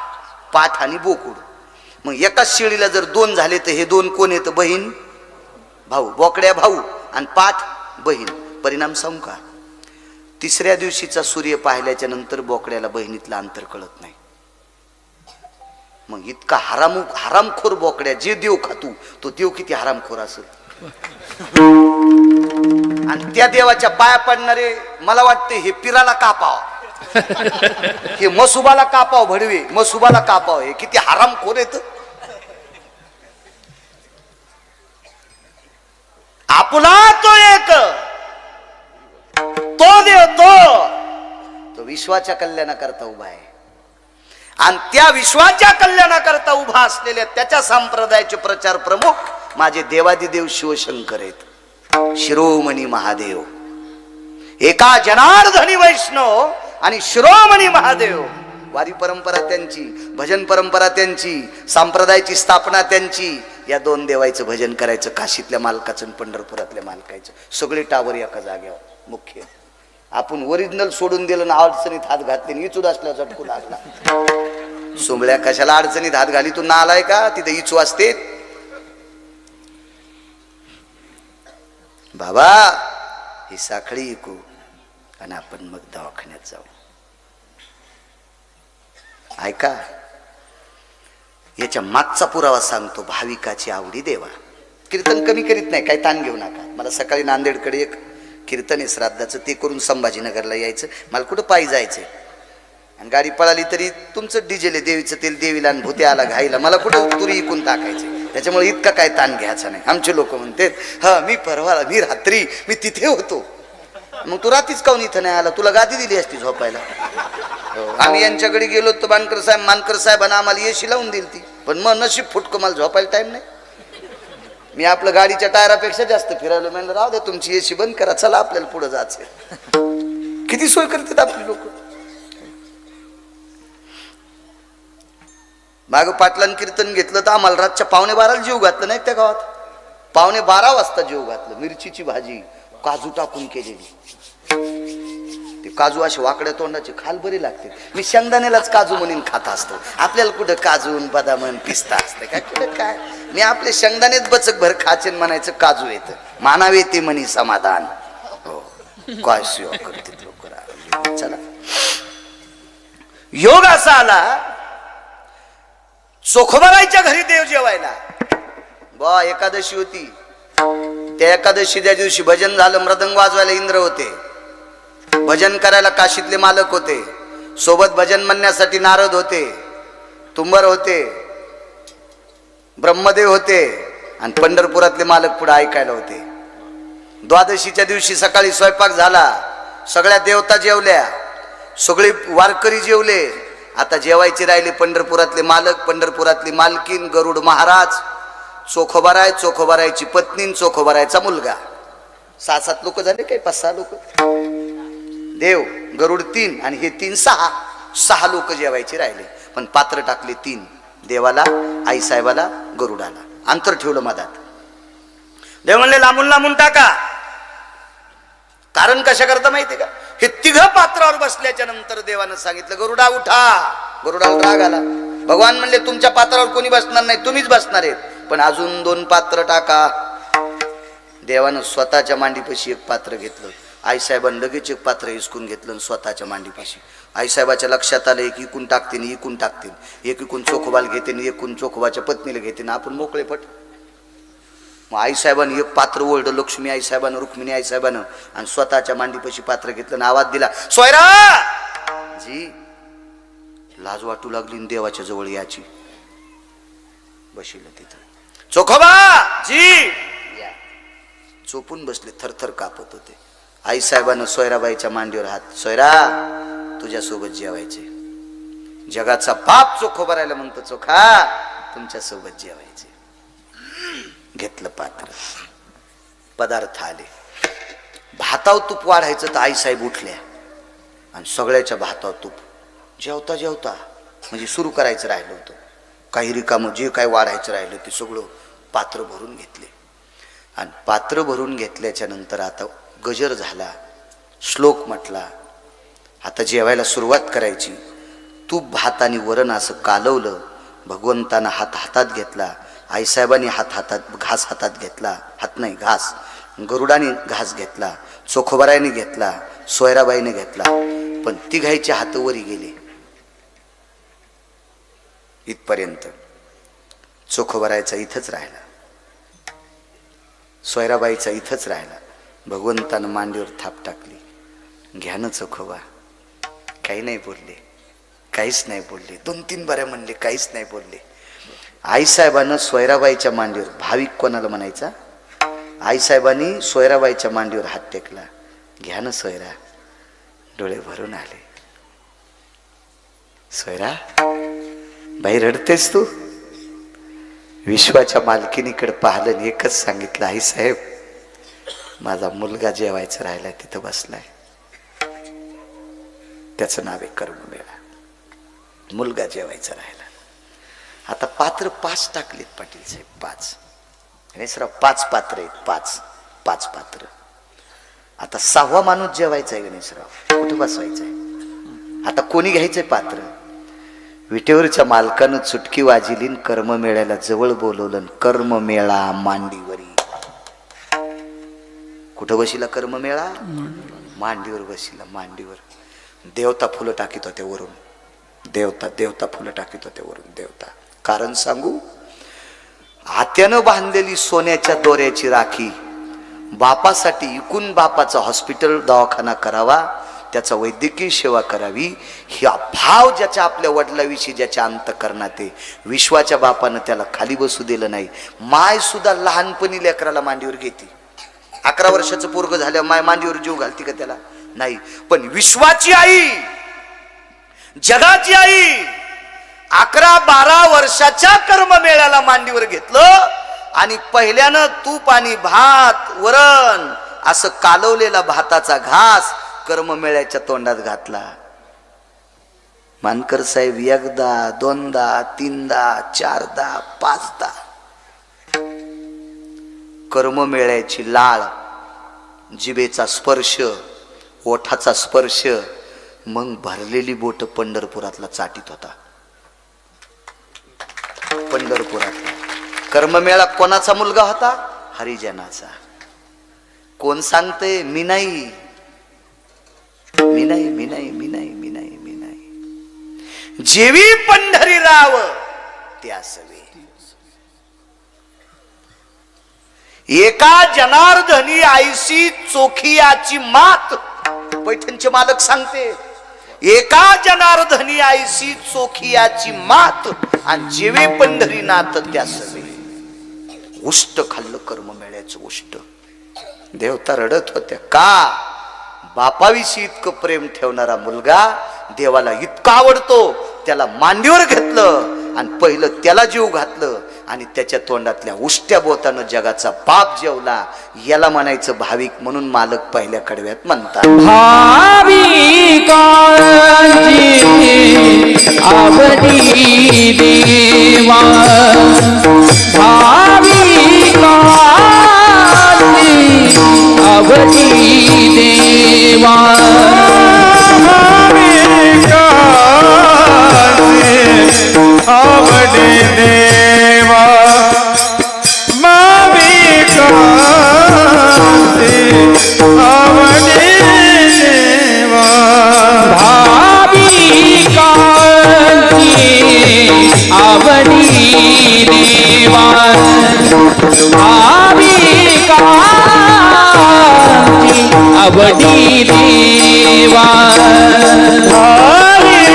पाठ आणि बोकुड. मग एकाच शेळीला जर 2 झाले तर हे 2 कोण येतं? बहीण भाऊ. बोकड्या भाऊ आणि पाठ बहीण. परिणाम सांगू का? तिसऱ्या दिवशीचा सूर्य पाहिल्याच्या नंतर बोकड्याला बहिणीतलं अंतर कळत नाही. मग इतका हरामखोर बोकड्या, जे देव खातो तो देव किती हरामखोर असेल. आणि त्या देवाच्या पाया पडणारे, मला वाटते हे पिराला कापाव, हे मसुबाला कापाव, भडवे मसुबाला कापाव, हे किती हरामखोर येत. आपुला तो एक, तो देव, तो विश्वाच्या कल्याणाकरता उभा आहे. आणि त्या विश्वाच्या कल्याणाकरता उभा असलेल्या त्याच्या संप्रदायाचे प्रचार प्रमुख माझे देवादिदेव शिवशंकर आहेत. शिरोमणी महादेव, एका जनार्दनी वैष्णव आणि शिरोमणी महादेव. वारी परंपरा त्यांची, भजन परंपरा त्यांची, संप्रदायाची स्थापना त्यांची. या 2 देवाचं भजन करायचं, काशीतल्या मालकाचं आणि पंढरपुरातल्या मालकाचं. सगळे टावर एका जागेवर मुख्य. आपण ओरिजिनल सोडून दिलं ना, अडचणीत हात घातले, इचू असल्यावर झटकू लागला. सोंगळ्या कशाला अडचणीत हात घाली? तू नालाय का? तिथे इचू असते बाबा. ही साखळी ऐकू आणि आपण मग दवाखान्यात जाऊ. ऐका, याच्या मागचा पुरावा सांगतो. भाविकाची आवडी देवा. कीर्तन कमी करीत नाही, काही ताण घेऊ नका. मला सकाळी नांदेडकडे एक कीर्तन आहे श्राद्धाचं, ते करून संभाजीनगरला यायचं. मला कुठं पायी जायचंय. आणि गाडी पळाली तरी तुमचं डिझेल, देवीचं तेल देवीला आणि भूते आला घाईला, मला कुठं तुरी इकून टाकायचं. त्याच्यामुळे इतका काय ताण घ्यायचा नाही. आमचे लोक म्हणतात, हा मी परवा, मी रात्री मी तिथे होतो. मग तू रात्रीच काऊन इथं नाही आला? तुला गादी दिली असती झोपायला. आम्ही यांच्याकडे गेलो तर मानकर साहेबांना आम्हाला एसी लावून दिली ती, पण मग नशीब फुटकं, मला झोपायला टाइम नाही. मी आपलं गाडीच्या टायरापेक्षा जास्त फिरायलो. म्हणलं राहू दे, तुमची एसी बंद करा, चला आपल्याला पुढे जायचं. किती सोय करतात आपली लोक. माग पाटलांनी कीर्तन घेतलं तर आम्हाला रातच्या 11:15 जीव घातलं नाही त्या गावात. 12:15 वाजता जीव घातलं. मिरचीची भाजी काजू टाकून केलेली. ते काजू असे वाकड्या तोंडाचे, खाल बरी लागते. मी शेंगदाण्यालाच काजू म्हणून खात असतो. आपल्याला कुठं काजू बदाम पिस्ता असते काय? कुठं काय? मी आपले शेंगदाणेच बचक भर खाचे म्हणायचं काजू येतं. मानावे ते म्हणी समाधान. हो, काय सेवा करते लोक. चला, योग असा आला, चोखोबारायच्या घरी देव जेवायला. बा एकादशी होती. त्या एकादशी त्या दिवशी भजन झालं. मृदंग वाजवायला इंद्र होते, भजन करायला काशीतले मालक होते, सोबत भजन म्हणण्यासाठी नारद होते, तुंबर होते, ब्रह्मदेव होते, आणि पंढरपुरातले मालक पुढे ऐकायला होते. द्वादशीच्या दिवशी सकाळी स्वयंपाक झाला. सगळ्या देवता जेवल्या, सगळे वारकरी जेवले. आता जेवायचे राहिले पंढरपुरातले मालक, पंढरपुरातली मालकीन, गरुड महाराज, चोखोबाराय, चोखोबारायची पत्नी, चोखोबारायचा मुलगा. 6-7 लोक झाले, काही 5-6 लोक. देव, गरुड 3 आणि हे 3 6 लोक जेवायचे राहिले. पण पात्र टाकले 3, देवाला, आई साहेबाला, गरुडाला. अंतर ठेवलं मधात. देव म्हणले लांबून लांबून टाका. कारण कशा करता माहितीये का, हे तिघ पात्रावर बसल्याच्या नंतर देवानं सांगितलं गरुडा उठा. गरुडाला राग आला. भगवान म्हणले तुमच्या पात्रावर कोणी बसणार नाही, तुम्हीच बसणार आहेत, पण अजून 2 पात्र टाका. देवानं स्वतःच्या मांडीपाशी एक पात्र घेतलं. आईसाहेबांनी लगेच एक पात्र हिसकून घेतलं आणि स्वतःच्या मांडीपाशी. आईसाहेबाच्या लक्षात आलं एक इकून टाकतील, इकून टाकतील, एक इकून चोखोबाला घेते, एकूण चोखोबाच्या पत्नीला घेते ना, आपण मोकळे पट. मग आईसाहेबांनी एक पात्र ओढलं, लक्ष्मी आईसाहेबानं, रुक्मिणी आईसाहेबानं, आणि स्वतःच्या मांडीपाशी पात्र घेतलं आणि आवाज दिला, सोयरा जी. लाज वाटू लागली देवाच्या जवळ याची. बशील तिथं. चोखोबा जी चोपून बसले, थरथर कापत होते. आईसाहेबानं सोयराबाईच्या मांडीवर हात, सोयरा तुझ्यासोबत जेवायचे. जगाचा बाप चोखोबा राहिला म्हणतो, चोखा तुमच्या सोबत जेवायचे. घेतलं पात्र, पदार्थ आले. भाताव तूप वाढायचं तर आईसाहेब उठल्या आणि सगळ्याच्या भाताव तूप. जेवता जेवता म्हणजे सुरू करायचं राहिलं होतं, काही रिकामं जे काय वाढायचं राहिलं ते सगळं पात्र भरून घेतले. आणि पात्र भरून घेतल्याच्या नंतर आता गजर झाला, श्लोक म्हटला, आता जेवायला सुरुवात करायची. तूप भात आणि वरण असं कालवलं. भगवंतानं हात हातात घेतला, आईसाहेबांनी घास हातात घेतला, हात नाही घास, गरुडाने घास घेतला, चोखोबारायने घेतला, सोयराबाईने घेतला, पण तिघाईचे हात वरी गेले इथपर्यंत. चोखोबारायचा इथंच राहिला, सोयराबाईचा इथंच राहिला. भगवंतानं मांडीवर थाप टाकली, घ्या ना चोखोबा. काही नाही बोलले, काहीच नाही बोलले. 2-3 बाऱ्या म्हणले, काहीच नाही बोलले. आईसाहेबानं सोयराबाईच्या मांडीवर, भाविक कोणाला म्हणायचा, आईसाहेबांनी सोयराबाईच्या मांडीवर हात टेकला, घ्या ना सोयरा. डोळे भरून आले. सोयरा बाई रडतेस तू? विश्वाच्या मालकिनीकडे पाहिलं, एकच सांगितलं, आईसाहेब माझा मुलगा जेवायचा राहिलाय, तिथं बसलाय, त्याचं नाव आहे कर्ममेळा. मुलगा जेवायचा राहिला. आता पात्र 5 टाकलेत पाटील साहेब, 5. गणेशराव 5 पात्र आहेत, 5 पात्र. आता 6वा माणूस जेवायचा आहे गणेशराव, कुठं बसवायचंय? आता कोणी घ्यायचंय पात्र? विटेवरच्या मालकानं चुटकी वाजिलीन, कर्ममेळ्याला जवळ बोलवलं. कर्ममेळा मांडीवरी. कुठं बसिला कर्ममेळा? मांडीवर बसिला, मांडीवर. देवता फुलं टाकीत होत्या वरून, देवता फुलं टाकीत होत्या वरून. देवता कारण सांगू, आत्यानं बांधलेली सोन्याच्या दोऱ्याची राखी बापासाठी इकून बापाचा हॉस्पिटल दवाखाना करावा, त्याचा वैद्यकीय सेवा करावी, हा भाव ज्याच्या आपल्या वडिलाविषयी ज्याच्या अंतःकरणात आहे, विश्वाच्या बापानं त्याला खाली बसू दिलं नाही. माय सुद्धा लहानपणी लेकराला मांडीवर घेते. 11 वर्षाचं पोरग झाल्यावर माय मांडीवर जीव घालते का त्याला? नाही. पण विश्वाची आई, जगाची आई 11-12 वर्षाच्या कर्ममेळ्याला मांडीवर घेतलं आणि पहिल्यानं तूप आणि भात वरण असं कालवलेला भाताचा घास कर्ममेळ्याच्या तोंडात घातला. मानकर साहेब 1दा 2दा 3दा 4दा 5दा कर्ममेळ्याची लाळ, जिभेचा स्पर्श, ओठाचा स्पर्श, मग भरलेली बोट पंढरपुरातला चाटीत होता. पंढरपुरातला कर्ममेळा कोणाचा मुलगा होता? हरिजनाचा. कोण सांगते? मी नाही. जेवी पंढरी राव त्या सवे. एका जनार्दनी आईसी चोखियाची मात. पैठणचे मालक सांगते, एका जनार्दनी आईसी चोखियाची मात आणि जेवे पंढरीनाथ त्या सवे. उष्ट खाल्लं कर्ममेळ्याचं उष्ट. देवता रडत होत्या. का? बापाविषयी इतकं प्रेम ठेवणारा मुलगा देवाला इतका आवडतो, त्याला मांडीवर घेतलं आणि पहिलं त्याला जीव घातलं आणि त्याच्या तोंडातल्या उष्ट्या बोतानं जगाचा पाप जेवला. याला म्हणायचं भाविक, म्हणून मालक पहिल्या कडव्यात म्हणतात, भाविकांची आवडी देवा, भाविकांची आवडी देवा. आवडे देवा भाविकांचे आवडे देवा भाविकांची आवडी देवा भाविकांची आवडी देवा भाविकांची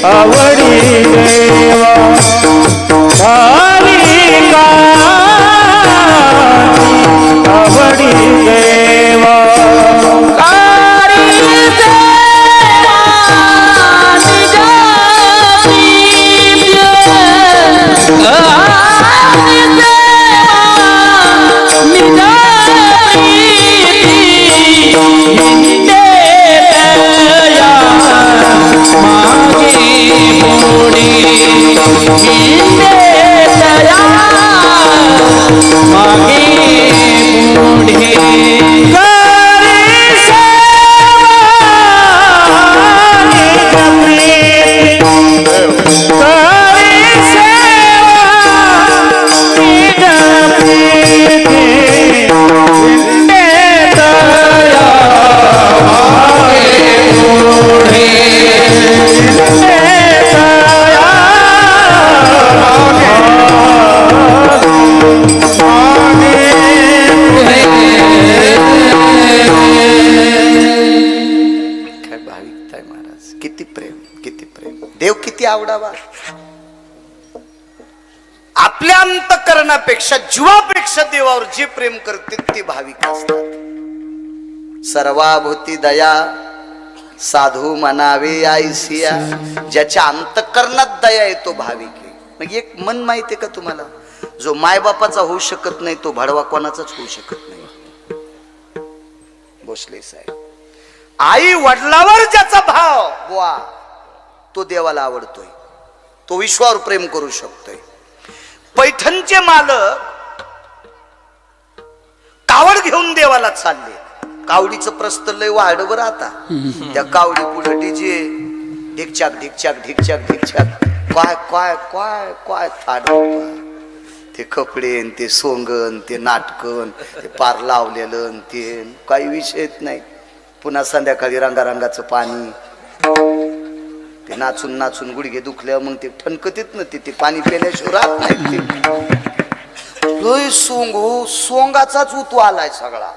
आवडी देवा भाविकांची आवडी देवा कारी देवा निज आवडावा आपल्या अंतःकरणापेक्षा जीवापेक्षा देवावर जे प्रेम करते ते भाविक असतात सर्वाभूती दया साधू मनावे आयसिया ज्याच्या अंतःकरणात दया येतो भाविक आहे मग एक मन माहिती आहे का तुम्हाला जो मायबापाचा होऊ शकत नाही तो भडवा कोणाचाच होऊ शकत नाही भोसले साहेब आई वडिलावर ज्याचा भाव बुवा तो देवाला आवडतोय तो विश्वावर प्रेम करू शकतोय पैठणचे मालक कावड घेऊन देवाला चालले कावडीचं प्रस्त लय वाढ बरं आता त्या कावडी पुढे डीजे ढिकचाक ढिकचाक ढिकचाक ढिकचाक काय काय काय काय थाड ते कपडे ते सोंगण ते नाटकन ते पार लावलेलं ते काही विषयच नाही पुन्हा संध्याकाळी रंगारंगाचं पाणी ते नाचून नाचून गुडघे दुखल्या मग ते ठणकतीत ना ते पाणी पिण्याशिवाय राहत नाही ते लय सोंग हो सोंगाचाच उतू आलाय सगळा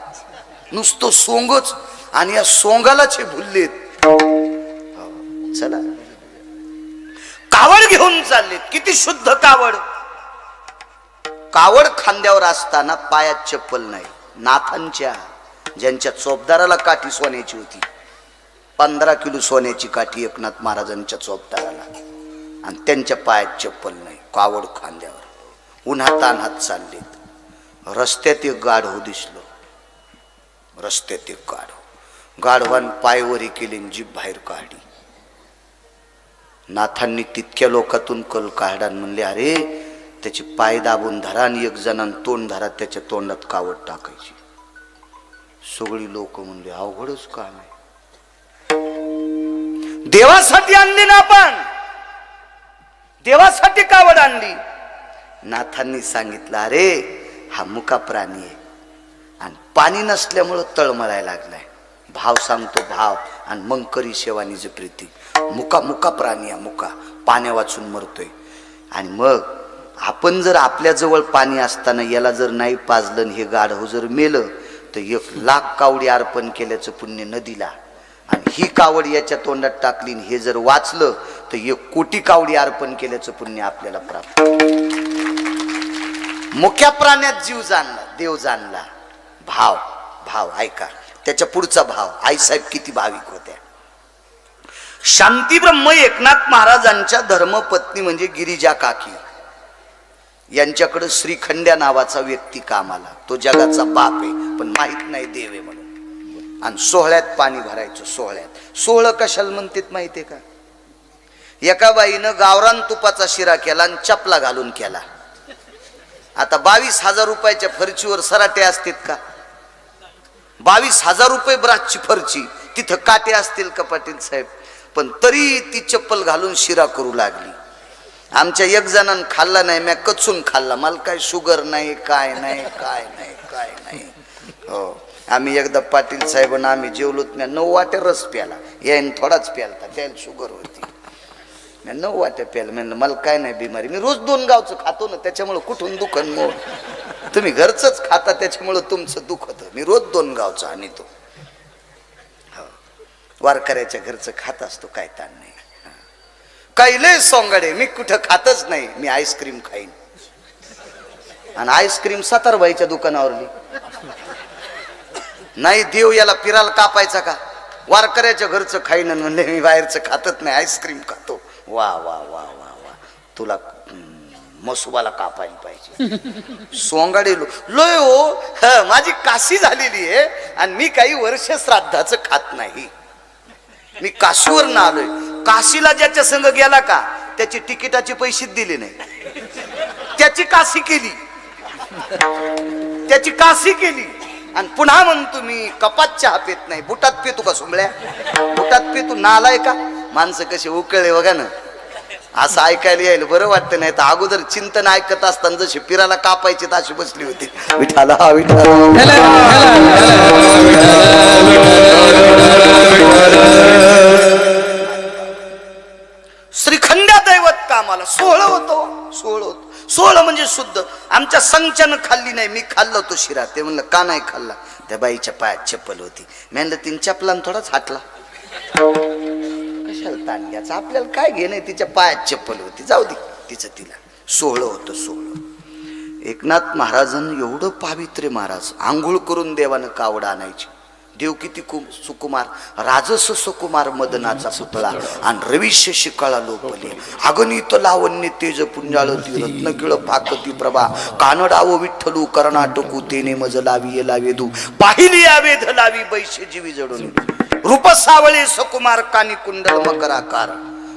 नुसतं सोंगच आणि या सोंगालाच हे भुललेत चला कावड घेऊन चाललेत किती शुद्ध कावड कावड खांद्यावर असताना पायात चप्पल नाही नाथांच्या ज्यांच्या चोपदाराला काठी सोन्याची होती 15 किलो सोन्याची काठी एकनाथ महाराजांच्या चोपदाराला आणि त्यांच्या पायात चप्पल नाही कावड खांद्यावर उन्हात अनात चाललेत रस्त्यात एक गाढव दिसलो रस्त्यात एक गाढवान पायवरी केली जीभ बाहेर काढली नाथांनी तितक्या लोकातून कल काढा म्हणले अरे त्याचे पाय दाबून धरा आणि एक जणांना तोंड धरा त्याच्या तोंडात कावड टाकायची सगळी लोक म्हणले अवघडच काम आहे देवासाठी आणली ना आपण देवासाठी कावड आणली नाथांनी सांगितलं अरे हा मुका प्राणी आहे आणि पाणी नसल्यामुळं तळमळायला लागलाय भाव सांगतो भाव आणि मग करी सेवानीची प्रीती मुका मुका प्राणी आहे मुका पाण्या वाचून मरतोय आणि मग आपण जर आपल्या जवळ पाणी असताना याला जर नाही पाजलं हे गाढव जर मेलं तर 1,00,000 कावडी अर्पण केल्याचं पुण्य नदीला आणि ही कावड याच्या तोंडात टाकली हे जर वाचलं तर 1 कोटी कावडी अर्पण केल्याचं पुण्य आपल्याला प्राप्त मुख्या प्राण्यात जीव जाणला देव जाणला भाव भाव ऐका त्याच्या पुढचा भाव आईसाहेब किती भाविक होत्या शांती ब्रह्म एकनाथ महाराजांच्या धर्मपत्नी म्हणजे गिरिजा काकी यांच्याकडे श्रीखंड्या नावाचा व्यक्ती कामाला तो जगाचा बाप आहे पण माहित नाही देव आहे म्हणून आणि सोहळ्यात पाणी भरायचं सोहळ्यात सोहळं कशाला म्हणतात माहितीये का एका बाईनं गावरान तुपाचा शिरा केला आणि चपला घालून केला आता 22,000 रुपयाच्या फरचीवर सराटे असतात का 22,000 रुपये ब्रासची फरची, तिथं काटे असतील का पाटील साहेब, पण तरी ती चप्पल घालून शिरा करू लागली. आमच्या एक जणांना खाल्ला नाही, मी कचून खाल्ला, मला काय शुगर नाही, काय नाही काय नाही काय नाही. हो, आम्ही एकदा पाटील साहेबांना आम्ही जेवलोत, मी 9 वाट्या रस प्याला, यायन थोडाच प्यालता, त्याला शुगर होती, मी 9 वाट्या प्याला. म्हणलं मला काय नाही बिमारी, मी रोज 2 गावचं खातो ना, त्याच्यामुळं कुठून दुखन मोड. तुम्ही घरचंच खाता त्याच्यामुळं तुमचं दुखत, मी रोज 2 गावचं आणतो. वारकऱ्याच्या घरचं खात असतो, काय ताण नाही. काही लय सोंगाडे, मी कुठं खातच नाही, मी आईस्क्रीम खाईन. आणि आईस्क्रीम सातारबाईच्या दुकानावरली नाही. देव याला पिराला कापायचा का, वारकऱ्याच्या घरचं खाईन म्हणले मी बाहेरचं खातच नाही, आईस्क्रीम खातो. वा वा वा वा वा, तुला मसुबाला कापायला पाहिजे. सोंगाडे लोय हो, माझी काशी झालेली आहे आणि मी काही वर्ष श्राद्धाचं खात नाही. मी काशीवर ना आलोय. काशीला ज्याच्या संग गेला का त्याची तिकिटाचे पैसे दिले नाही, त्याची काशी केली, त्याची काशी केली. आणि पुन्हा म्हणतो मी कपात चहा पेत नाही, बुटात पेतो का सुंबळ्या, बुटात पेतो, नालाय का. माणसं कसे उकळले बघा ना, असं ऐकायला यायला बरं वाटतं. नाही तर अगोदर चिंतन ऐकत असताना जशी पिराला कापायची तशी बसली होती. विठाला विठाला श्रीखंड्या दैवत कामाला. 16 होतो, 16 होतो. 16 म्हणजे शुद्ध. आमच्या संख्यानं खाल्ली नाही, मी खाल्लं तो शिरा. ते म्हणलं का नाही खाल्ला, त्या बाईच्या पायात चप्पल होती. मी म्हणलं तीन चपलान थोडाच हाटला, कशाला ताण घ्यायचा, आपल्याला काय घेणे, तिच्या पायात चप्पल होती, जाऊ दे तिचं तिला. 16 होतं 16. एकनाथ महाराजन एवढं पावित्र्य महाराज, आंघोळ करून देवानं कावड आणायची. देव किती सुकुमार, राजस सुकुमार मदनाचा पुतळा आणि रविष्य शिकाळा लोपले. अगणित लावण्य तेज पुंजाळती रत्नकिळ पाकती प्रभा, कानडावो विठ्ठलू कर्नाटकू तेने मज लावी लावेदू, पाहिली आवेध लावी बैश्य जीवी जडून. रूप सावळे सुकुमार कानी कुंडल मकराकार,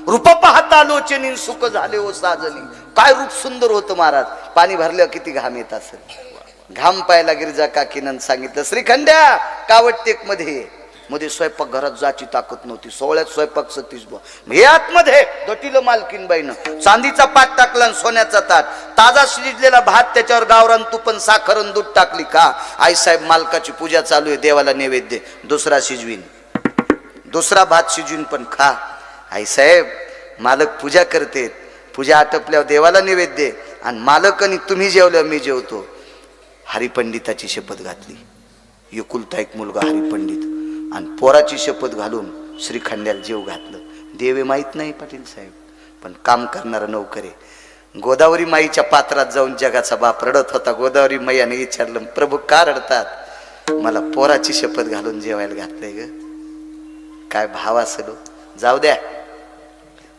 रूप पाहता लोचनी सुख झाले ओ साजनी. काय रूप सुंदर होतं महाराज. पाणी भरल्यावर किती घाम येत असेल. घाम पायला गिरिजा काकीनं सांगितलं श्रीखंड्या कावडटेक मध्ये स्वयंपाक घरात जायची ताकद नव्हती. 16 स्वयंपाक 36. हे आतमध्ये दटीलं मालकीन बाईनं चांदीचा पाट टाकला आणि सोन्याचा ताट, ताजा शिजलेला भात, त्याच्यावर गावरान तुपन साखरन दूध टाकली. का आई साहेब मालकाची पूजा चालू आहे, देवाला नैवेद्य. दुसरा शिजवीन, दुसरा भात शिजवीन पण खा. आई साहेब मालक पूजा करते, पूजा आटपल्यावर देवाला नैवेद्य आणि मालक आणि तुम्ही जेवल्यावर मी जेवतो. हरिपंडिताची शपथ घातली. एकुलता एक मुलगा हरिपंडित आणि पोराची शपथ घालून श्रीखंड्याला जेव घातलं. देवे माहीत नाही पाटील साहेब, पण काम करणारा नौकरे. गोदावरी माईच्या पात्रात जाऊन जगाचा बाप रडत होता. गोदावरी मैयाने विचारलं प्रभू का रडतात. मला पोराची शपथ घालून जेवायला घातलंय ग. काय भाव असेल, जाऊ द्या.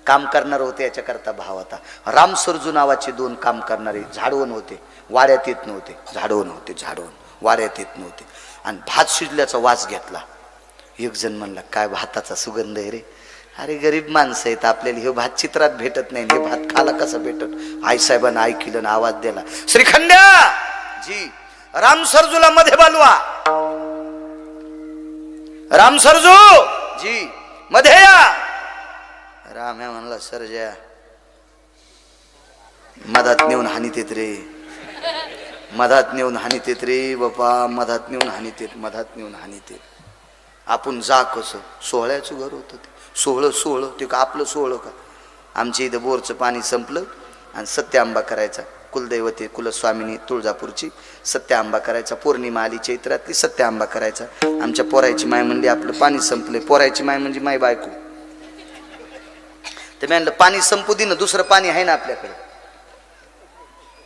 काम करणार होते याच्याकरता भाव होता. राम सरजू नावाचे 2 काम करणारे झाडवण होते, वाड्यात येत नव्हते. झाडवण होते, झाडवण, वाड्यात येत नव्हते. आणि भात शिजल्याचा वास घेतला. एक जण म्हणला काय भाताचा सुगंध आहे रे. अरे गरीब माणसं आहेत, आपल्याला हे भात चित्रात भेटत नाही, हे भात खाला कसं भेटत. आईसाहेबांना ऐकलं ना आवाज दिला, श्रीखंड्या जी राम सरजूला मध्ये बोलवा. राम सरजू जी मध्ये या. राम हे म्हणला सरजा मधात नेऊन हानीत येत रे, मधात नेऊन हानीत येत रे बापा, मधात नेऊन हानीत येत, मधात नेऊन हानीत येत. आपण जा कसं. 16चं घर होतं ते. 16 ते का आपलं 16 का. आमच्या इथं बोरचं पाणी संपलं आणि सत्य आंबा करायचा. कुलदैवते कुलस्वामिनी तुळजापूरची सत्य आंबा करायचा. पौर्णिमा आली चैत्रातली सत्य आंबा करायचा. आमच्या पोरायची माय म्हणली आपलं पाणी संपले. पोरायची माय म्हणजे माय बायको. तर मी म्हणलं पाणी संपू दे ना, दुसरं पाणी आहे ना आपल्याकडे.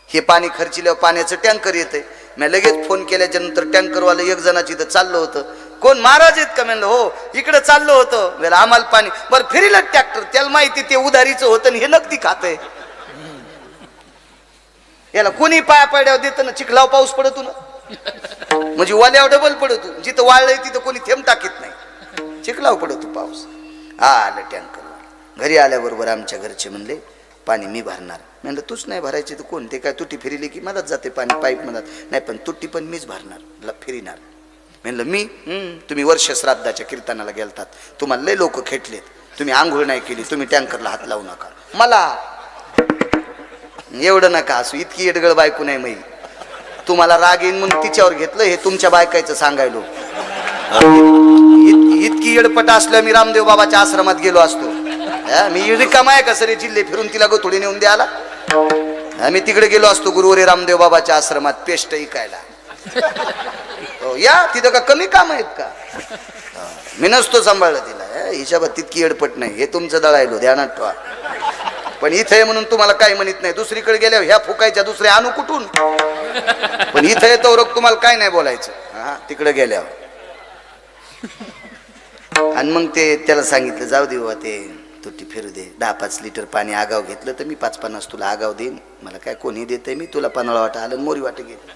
हे पाणी खर्चिल्यावर पाण्याचं टँकर येतंय. मी लगेच फोन केल्याच्या नंतर टँकरवालं एक जणाची इथं चाललं होतं. कोण महाराज आहेत का. म्हणलं हो इकडे चाललं होतं. वेळा आम्हाला पाणी बरं फिरीला ट्रॅक्टर, त्याला माहिती ते उधारीचं होतं आणि हे नगदी खातंय. याला कोणी पाया पड्यावर देतं ना, चिखलाव पाऊस पडतो ना, म्हणजे वाल्यावर डबल पडतो. जिथं वाळलंय तिथं कोणी थेंब टाकीत नाही, चिखलाव पडतो पाऊस. आलं टँकर. घरी आल्याबरोबर आमच्या घरचे म्हणले पाणी मी भरणार. म्हणलं तूच नाही भरायची तर कोण. ते काय तुटी फिरली की मलाच जाते पाणी पाईप मधात. नाही पण तुटी पण मीच भरणार, फिरिणार. म्हणलं मी तुम्ही वर्ष श्राद्धाच्या कीर्तनाला गेलतात, तुम्हाला लय लोक खेटलेत, तुम्ही आंघोळ नाही केली, तुम्ही टँकरला हात लावू नका. मला एवढं नका असू, इतकी एडगळ बायको नाही माही. तुम्हाला राग येईन म्हणून तिच्यावर घेतलं, हे तुमच्या बायकायचं सांगायलो. इतकी एडपट असल्या मी रामदेव बाबाच्या आश्रमात गेलो असतो. मी रिकामा आहे का सरे जिल्हे फिरून तिला गोथोडी नेऊन द्यायला. मी तिकडे गेलो असतो गुरुवारी रामदेव बाबाच्या आश्रमात पेस्ट इकायला. या तिथं का कमी काम आहेत का? मी नसतो सांभाळलं तिला. हिच्याबात तितकी एडपट नाही, हे तुमचं दळायलो ध्यानात ठेवा. पण इथे म्हणून तुम्हाला काही म्हणत नाही. दुसरीकडे गेल्यावर ह्या फुकायच्या दुसऱ्या आणू कुठून? पण इथे येतो रोग तुम्हाला काय नाही बोलायचं. हा तिकडे गेल्यावर. आणि मग ते त्याला सांगितलं जाऊ दे बाबा, ते तुटी फिरू दे. 10-5 लिटर पाणी आगाव घेतलं तर मी 5-50 तुला आगाव देईन. मला काय कोणी देते, मी तुला पन्हाळा वाटा आलं मोरी वाट घेतलं.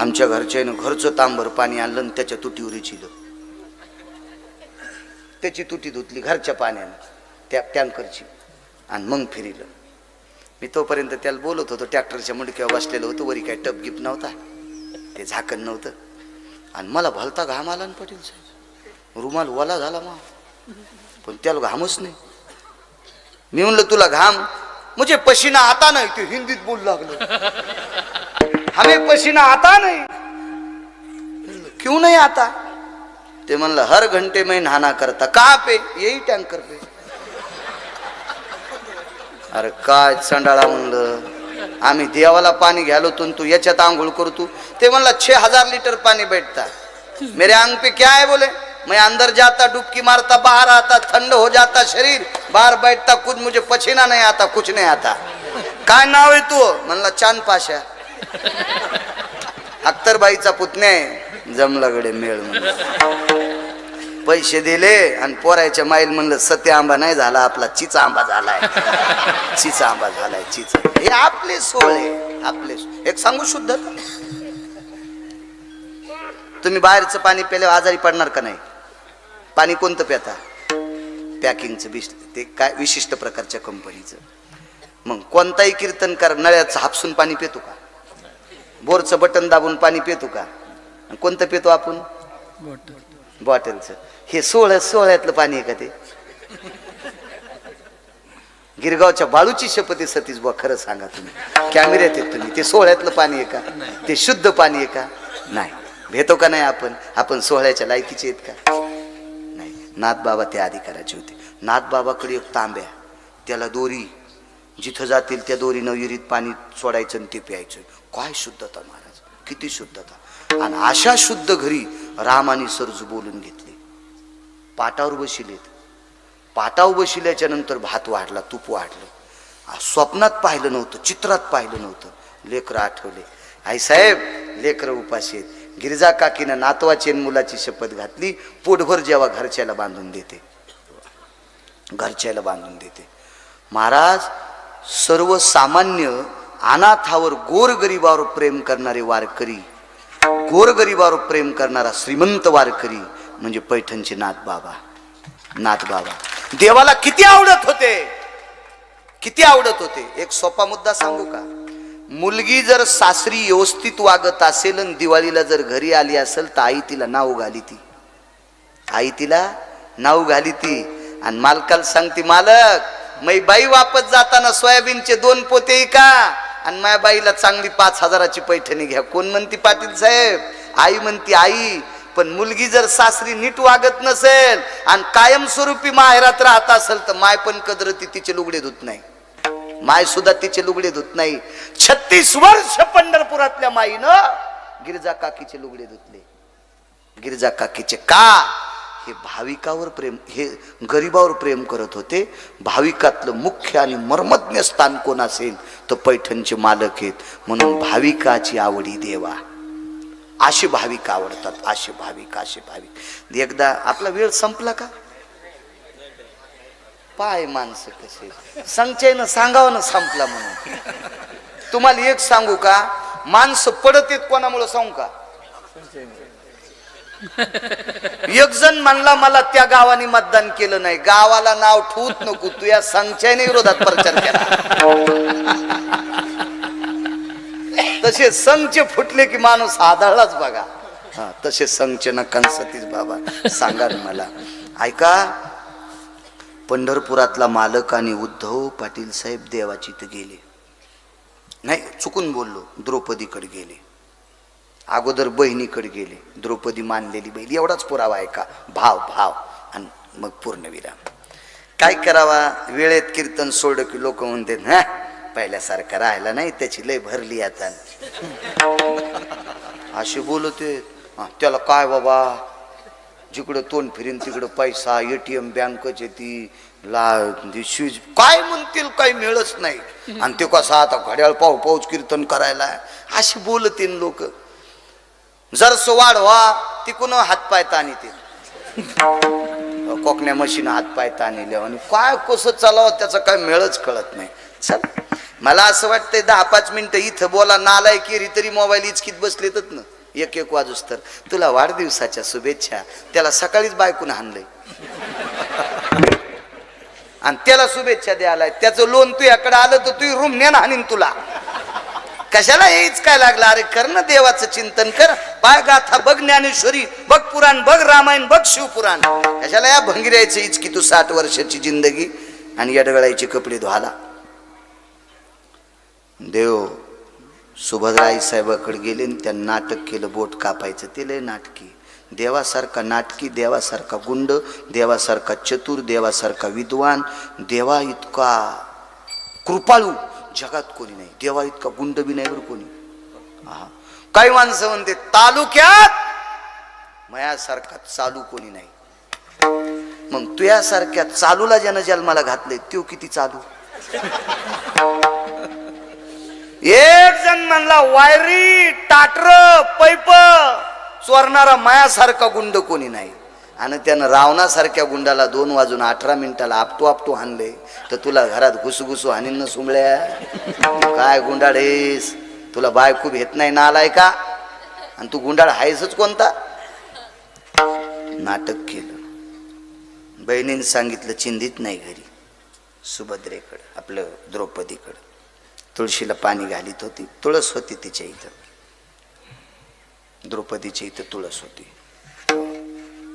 आमच्या घरच्यानं घरचं तांबर पाणी आणलं आणि त्याच्या तुटीवर चिलं. त्याची तुटी धुतली घरच्या पाण्यानं, त्या टँकरची, आणि मग फिरिलं. मी तोपर्यंत त्याला बोलत होतो. ट्रॅक्टरच्या मुंडक्यावर बसलेलं होतं, वरी काय टप गिप नव्हता, ते झाकण नव्हतं. आणि मला भलता घाम आला ना पाटील साहेब, रुमाल ओला झाला मग, पण त्याला घामच नाही. मी म्हणलं तुला घाम मुझे पसीना आता नाही. ते हिंदीत बोलू लागलं, हमें पसीना आता नहीं. क्यों नहीं आता? ते म्हणलं हर घंटे में नहाना करता. कहाँ पे? यही टँकर पे. अरे काय संडाळा म्हणलं, आम्ही देवाला पाणी घ्यालो तू याच्यात आंघोळ करतो. ते म्हणला 6000 लीटर पानी बैठता मेरे आंग पे. क्या है बोले, मैं अंदर जाता डुबकी मारता, बाहर आता ठंड हो जाता शरीर, बाहर बैठता कुछ मुझे पसीना नहीं आता, कुछ नहीं आता. काय नाव आहे तू? म्हणला चांद पाशा. अख्तरबाईचा पुतण्या आहे. जमलागडे मेळ म्हणलं. पैसे दिले आणि पोरायच्या माईल म्हणलं सत्य आंबा नाही झाला आपला, चिचा आंबा झालाय. चिचा आंबा झालाय, चिचा. हे आपले सोहळे, आपले. एक सांगू शुद्ध, तुम्ही बाहेरचं पाणी प्यायल्यावर आजारी पडणार का नाही? पाणी कोणतं प्याता? पॅकिंगचं बिस, ते काय विशिष्ट प्रकारच्या कंपनीचं. मग कोणताही कीर्तनकार नळ्याचं हापसून पाणी पितो का? बोरचं बटन दाबून पाणी पितो का? कोणतं पितो आपण? बॉटलचं. हे सोहळ्यातलं पाणी आहे का ते? गिरगावच्या बाळूची शपथ आहे सतीश बुवा, खरं सांगा तुम्ही, कॅमेऱ्यात येत तुम्ही, ते सोहळ्यातलं पाणी आहे का? ते शुद्ध पाणी आहे का? नाही. भेटो का नाही आपण? आपण सोहळ्याच्या लायकीचे आहेत का? नाही. नाथबाबा त्या अधिकाराचे होते. नाथबाबाकडे एक तांब्या, त्याला दोरी, जिथं जातील त्या दोरीनं विहिरीत पाणी सोडायचं आणि ते प्यायचं. काय शुद्धता महाराज, किती शुद्धता. आणि अशा शुद्ध घरी राम आणि सरजू बोलून घेतले. पाटावर बशिलेत. पाटावर बशिल्याच्या नंतर भात वाढला, तूप वाढलं. स्वप्नात पाहिलं नव्हतं, चित्रात पाहिलं नव्हतं. लेकरं आठवले. आई साहेब लेकरं उपाशी आहेत. गिरिजा काकीनं नातवाची मुलाची शपथ घातली. पोटभर जेव्हा घरच्याला बांधून देते, घरच्याला बांधून देते. महाराज सर्वसामान्य अनाथावर गोरगरिबावर प्रेम करणारे वारकरी, गोरगरिबावर प्रेम करणारा श्रीमंत वारकरी म्हणजे पैठणचे नाथबाबा. नाथबाबा देवाला किती आवडत होते, किती आवडत होते. एक सोपा मुद्दा सांगू का? मुलगी जर सासरी व्यवस्थित वागत असेल आणि दिवाळीला जर घरी आली असेल तर आई तिला नाव घाली ती. आई तिला नाव घाली ती. आणि मालकाला सांगते, मालक मै बाई वापस जाताना सोयाबीनचे 2 पोते का, आणि माझ्या बाईला चांगली 5000ची पैठणी घ्या. कोण म्हणती पाटील साहेब? आई म्हणती. आई पण मुलगी जर सासरी नीट वागत नसेल आणि कायमस्वरूपी माहेरात राहत असेल तर माय पण कदरती तिचे लुगडे धुत नाही. माय सुद्धा तिचे लुगडे धुत नाही. 36 वर्ष पंढरपुरातल्या माईनं गिरिजा काकीचे लुगडे धुतले. गिरिजा काकीचे का? हे भाविकावर प्रेम, हे गरीबावर प्रेम करत होते. भाविकातलं मुख्य आणि मर्मज्ञ स्थान कोण असेल तर पैठणचे मालक आहेत. म्हणून भाविकाची आवडी देवा. असे भाविक आवडतात, असे भाविक, असे भाविक. एकदा आपला वेळ संपला का? पाय माणसं कसे संचयनं सांगावं ना संपला म्हणून. तुम्हाला एक सांगू का? माणसं पडत येत कोणामुळे सांगू का? एक जण म्हणला मला त्या गावाने मतदान केलं नाही. गावाला नाव ठेवूच नको तू, या संचयने विरोधात प्रचार केला. तसे संच फुटले की माणूस आदळलाच बघा. तसे संचन कंसतीस बाबा सांगा ना मला. ऐका, पंढरपुरातला मालक आणि उद्धव पाटील साहेब देवाची इथं गेले नाही, चुकून बोललो, द्रौपदीकडे गेले. अगोदर बहिणीकडे गेले, द्रौपदी मानलेली बहिणी, एवढाच पुरावा आहे का? भाव भाव आणि मग पूर्णविराम. काय करावा, वेळेत कीर्तन सोडलं की लोक म्हणतात हा पहिल्यासारखं राहिला नाही, त्याची लय भरली आता असे बोलते. त्याला काय बाबा, जिकडं तोंड फिरीन तिकडं पैसा, ATM बँकच येते, स्विच काय म्हणतील काही मिळच नाही. आणि ते कसं आता घड्याळ पाऊच कीर्तन करायला, असे बोलतील लोक. जरस वाढवा तिकून हातपाय ताणी ते कोकण्या मशीन हातपाय ताणले आणि काय कसं चालावं त्याचं काय मेळच कळत नाही. चल, मला असं वाटतंय 10-5 मिनिटं इथं बोला, नालाय केरी तरी मोबाईल इचकीत बसलेतच ना, एक वाजूस तर. तुला वाढदिवसाच्या शुभेच्छा. त्याला सकाळीच बायकून हाणलंय आणि त्याला शुभेच्छा द्यायला, त्याचं लोन तुझ्याकडे आलं तर तू रूम नेन हाणीन तुला. कशाला हेच काय लागला? अरे कर ना देवाचं चिंतन कर, पाय गाथा बघ, ज्ञानेश्वरी बघ, पुराण बघ, रामायण बघ, शिवपुराण. कशाला या भंगिरायचं इचकी तू 60 वर्षाची जिंदगी आणि यडगळायचे कपडे धुवाला. देव सुभद्राई साहेबाकडे गेले आणि त्यांनी नाटक केलं बोट कापायचं. ते लय नाटकी, देवासारखा नाटकी, देवासारखा गुंड, देवासारखा चतुर, देवासारखा विद्वान, देवा इतका कृपाळू जगात कोणी नाही, देवा इतका गुंड बी नाही बरं कोणी. काही माणसं म्हणते तालुक्यात मयासारखा चालू कोणी नाही. मग तुझ्यासारख्या चालूला ज्यानं जन्माला घातले तो किती चालू. एक जण म्हणला वायरी टाटर पैप चोरणारा मायासारखा गुंड कोणी नाही. आणि त्यानं रावणासारख्या गुंडाला 2 वाजून 18 मिनिटाला आपटू हाणले तर तुला घरात घुसू हाणीन न सुंबळ्या. काय गुंडाळेस, तुला बायको भेट नाही नालाय का? आणि तू गुंडाळ आहेसच कोणता? नाटक केलं. बहिणीने सांगितलं चिंधित नाही घरी, सुभद्रेकडं आपलं द्रौपदीकडं. तुळशीला पाणी घालीत होती, तुळस होती तिच्या इथं, द्रौपदीच्या इथं तुळस होती.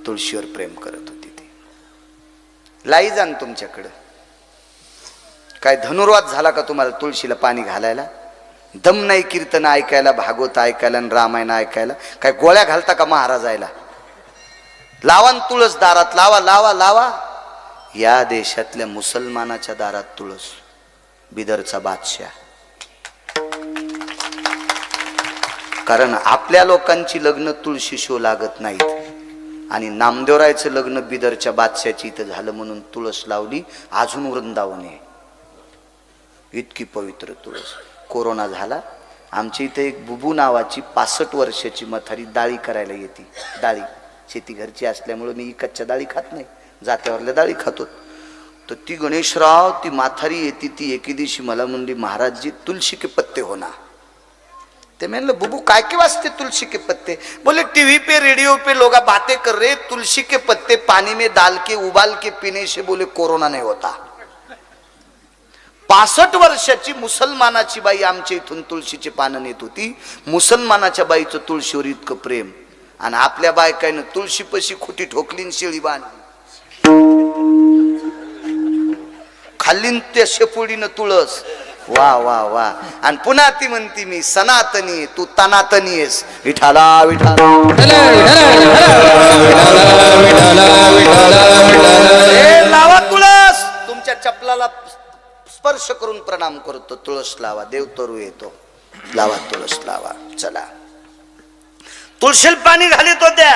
तुळशीवर प्रेम करत होती ती. लाई जाण तुमच्याकडं काय धनुर्वाद झाला का तुम्हाला तुळशीला पाणी घालायला? दम नाही कीर्तन ऐकायला, भागवत ऐकायला आणि रामायण ऐकायला? काय गोळ्या घालता का महाराजायला? लावा तुळस दारात, लावा लावा लावा. या देशातल्या मुसलमानाच्या दारात तुळस, बिदरचा बादशाह. कारण आपल्या लोकांची लग्न तुळशी शो लागत नाहीत आणि नामदेवरायचं लग्न बिदरच्या बादशाची इथं झालं म्हणून तुळस लावली. अजून वृंदावन आहे, इतकी पवित्र तुळस. कोरोना झाला, आमच्या इथं एक बुबू नावाची 65 वर्षाची म्हातारी दाढी करायला येते. दाढी शेती घरची असल्यामुळे मी इकतच्या दाढी खात नाही, जात्यावरल्या दाढी खातो. तर ती गणेशराव ती म्हातारी येते, ती एके दिवशी मला म्हणली महाराज जी तुलसी के पत्ते होना. ते म्हणलं बुबू काय के वास्ते तुलसी के पत्ते? बोले टीवी पे रेडियो पे लोग बातें कर रहे, तुलसी के पत्ते पानी में डाल के उबाल के पीने से बोले कोरोना नहीं होता. 65 वर्षाची मुसलमानाची बाई आमच्या इथून तुळशीचे पानं नेत होती. मुसलमानाच्या बाईचं तुळशीवर इतकं प्रेम आणि आपल्या बायकानं तुळशीपशी खुटी ठोकलीन शेळी बांधली, खाल्लीन त्या शेपुडीनं तुळस. वा वा वा. आणि पुन्हा ती म्हणती मी सनातनी, तू तनातनी आहेस. विठाला विठाला लावा तुळस. तुमच्या चपलाला स्पर्श करून प्रणाम करतो. तुळस लावा, देव तरू येतो. लावा तुळस लावा. चला, तुळशीला पाणी घालीत होत्या.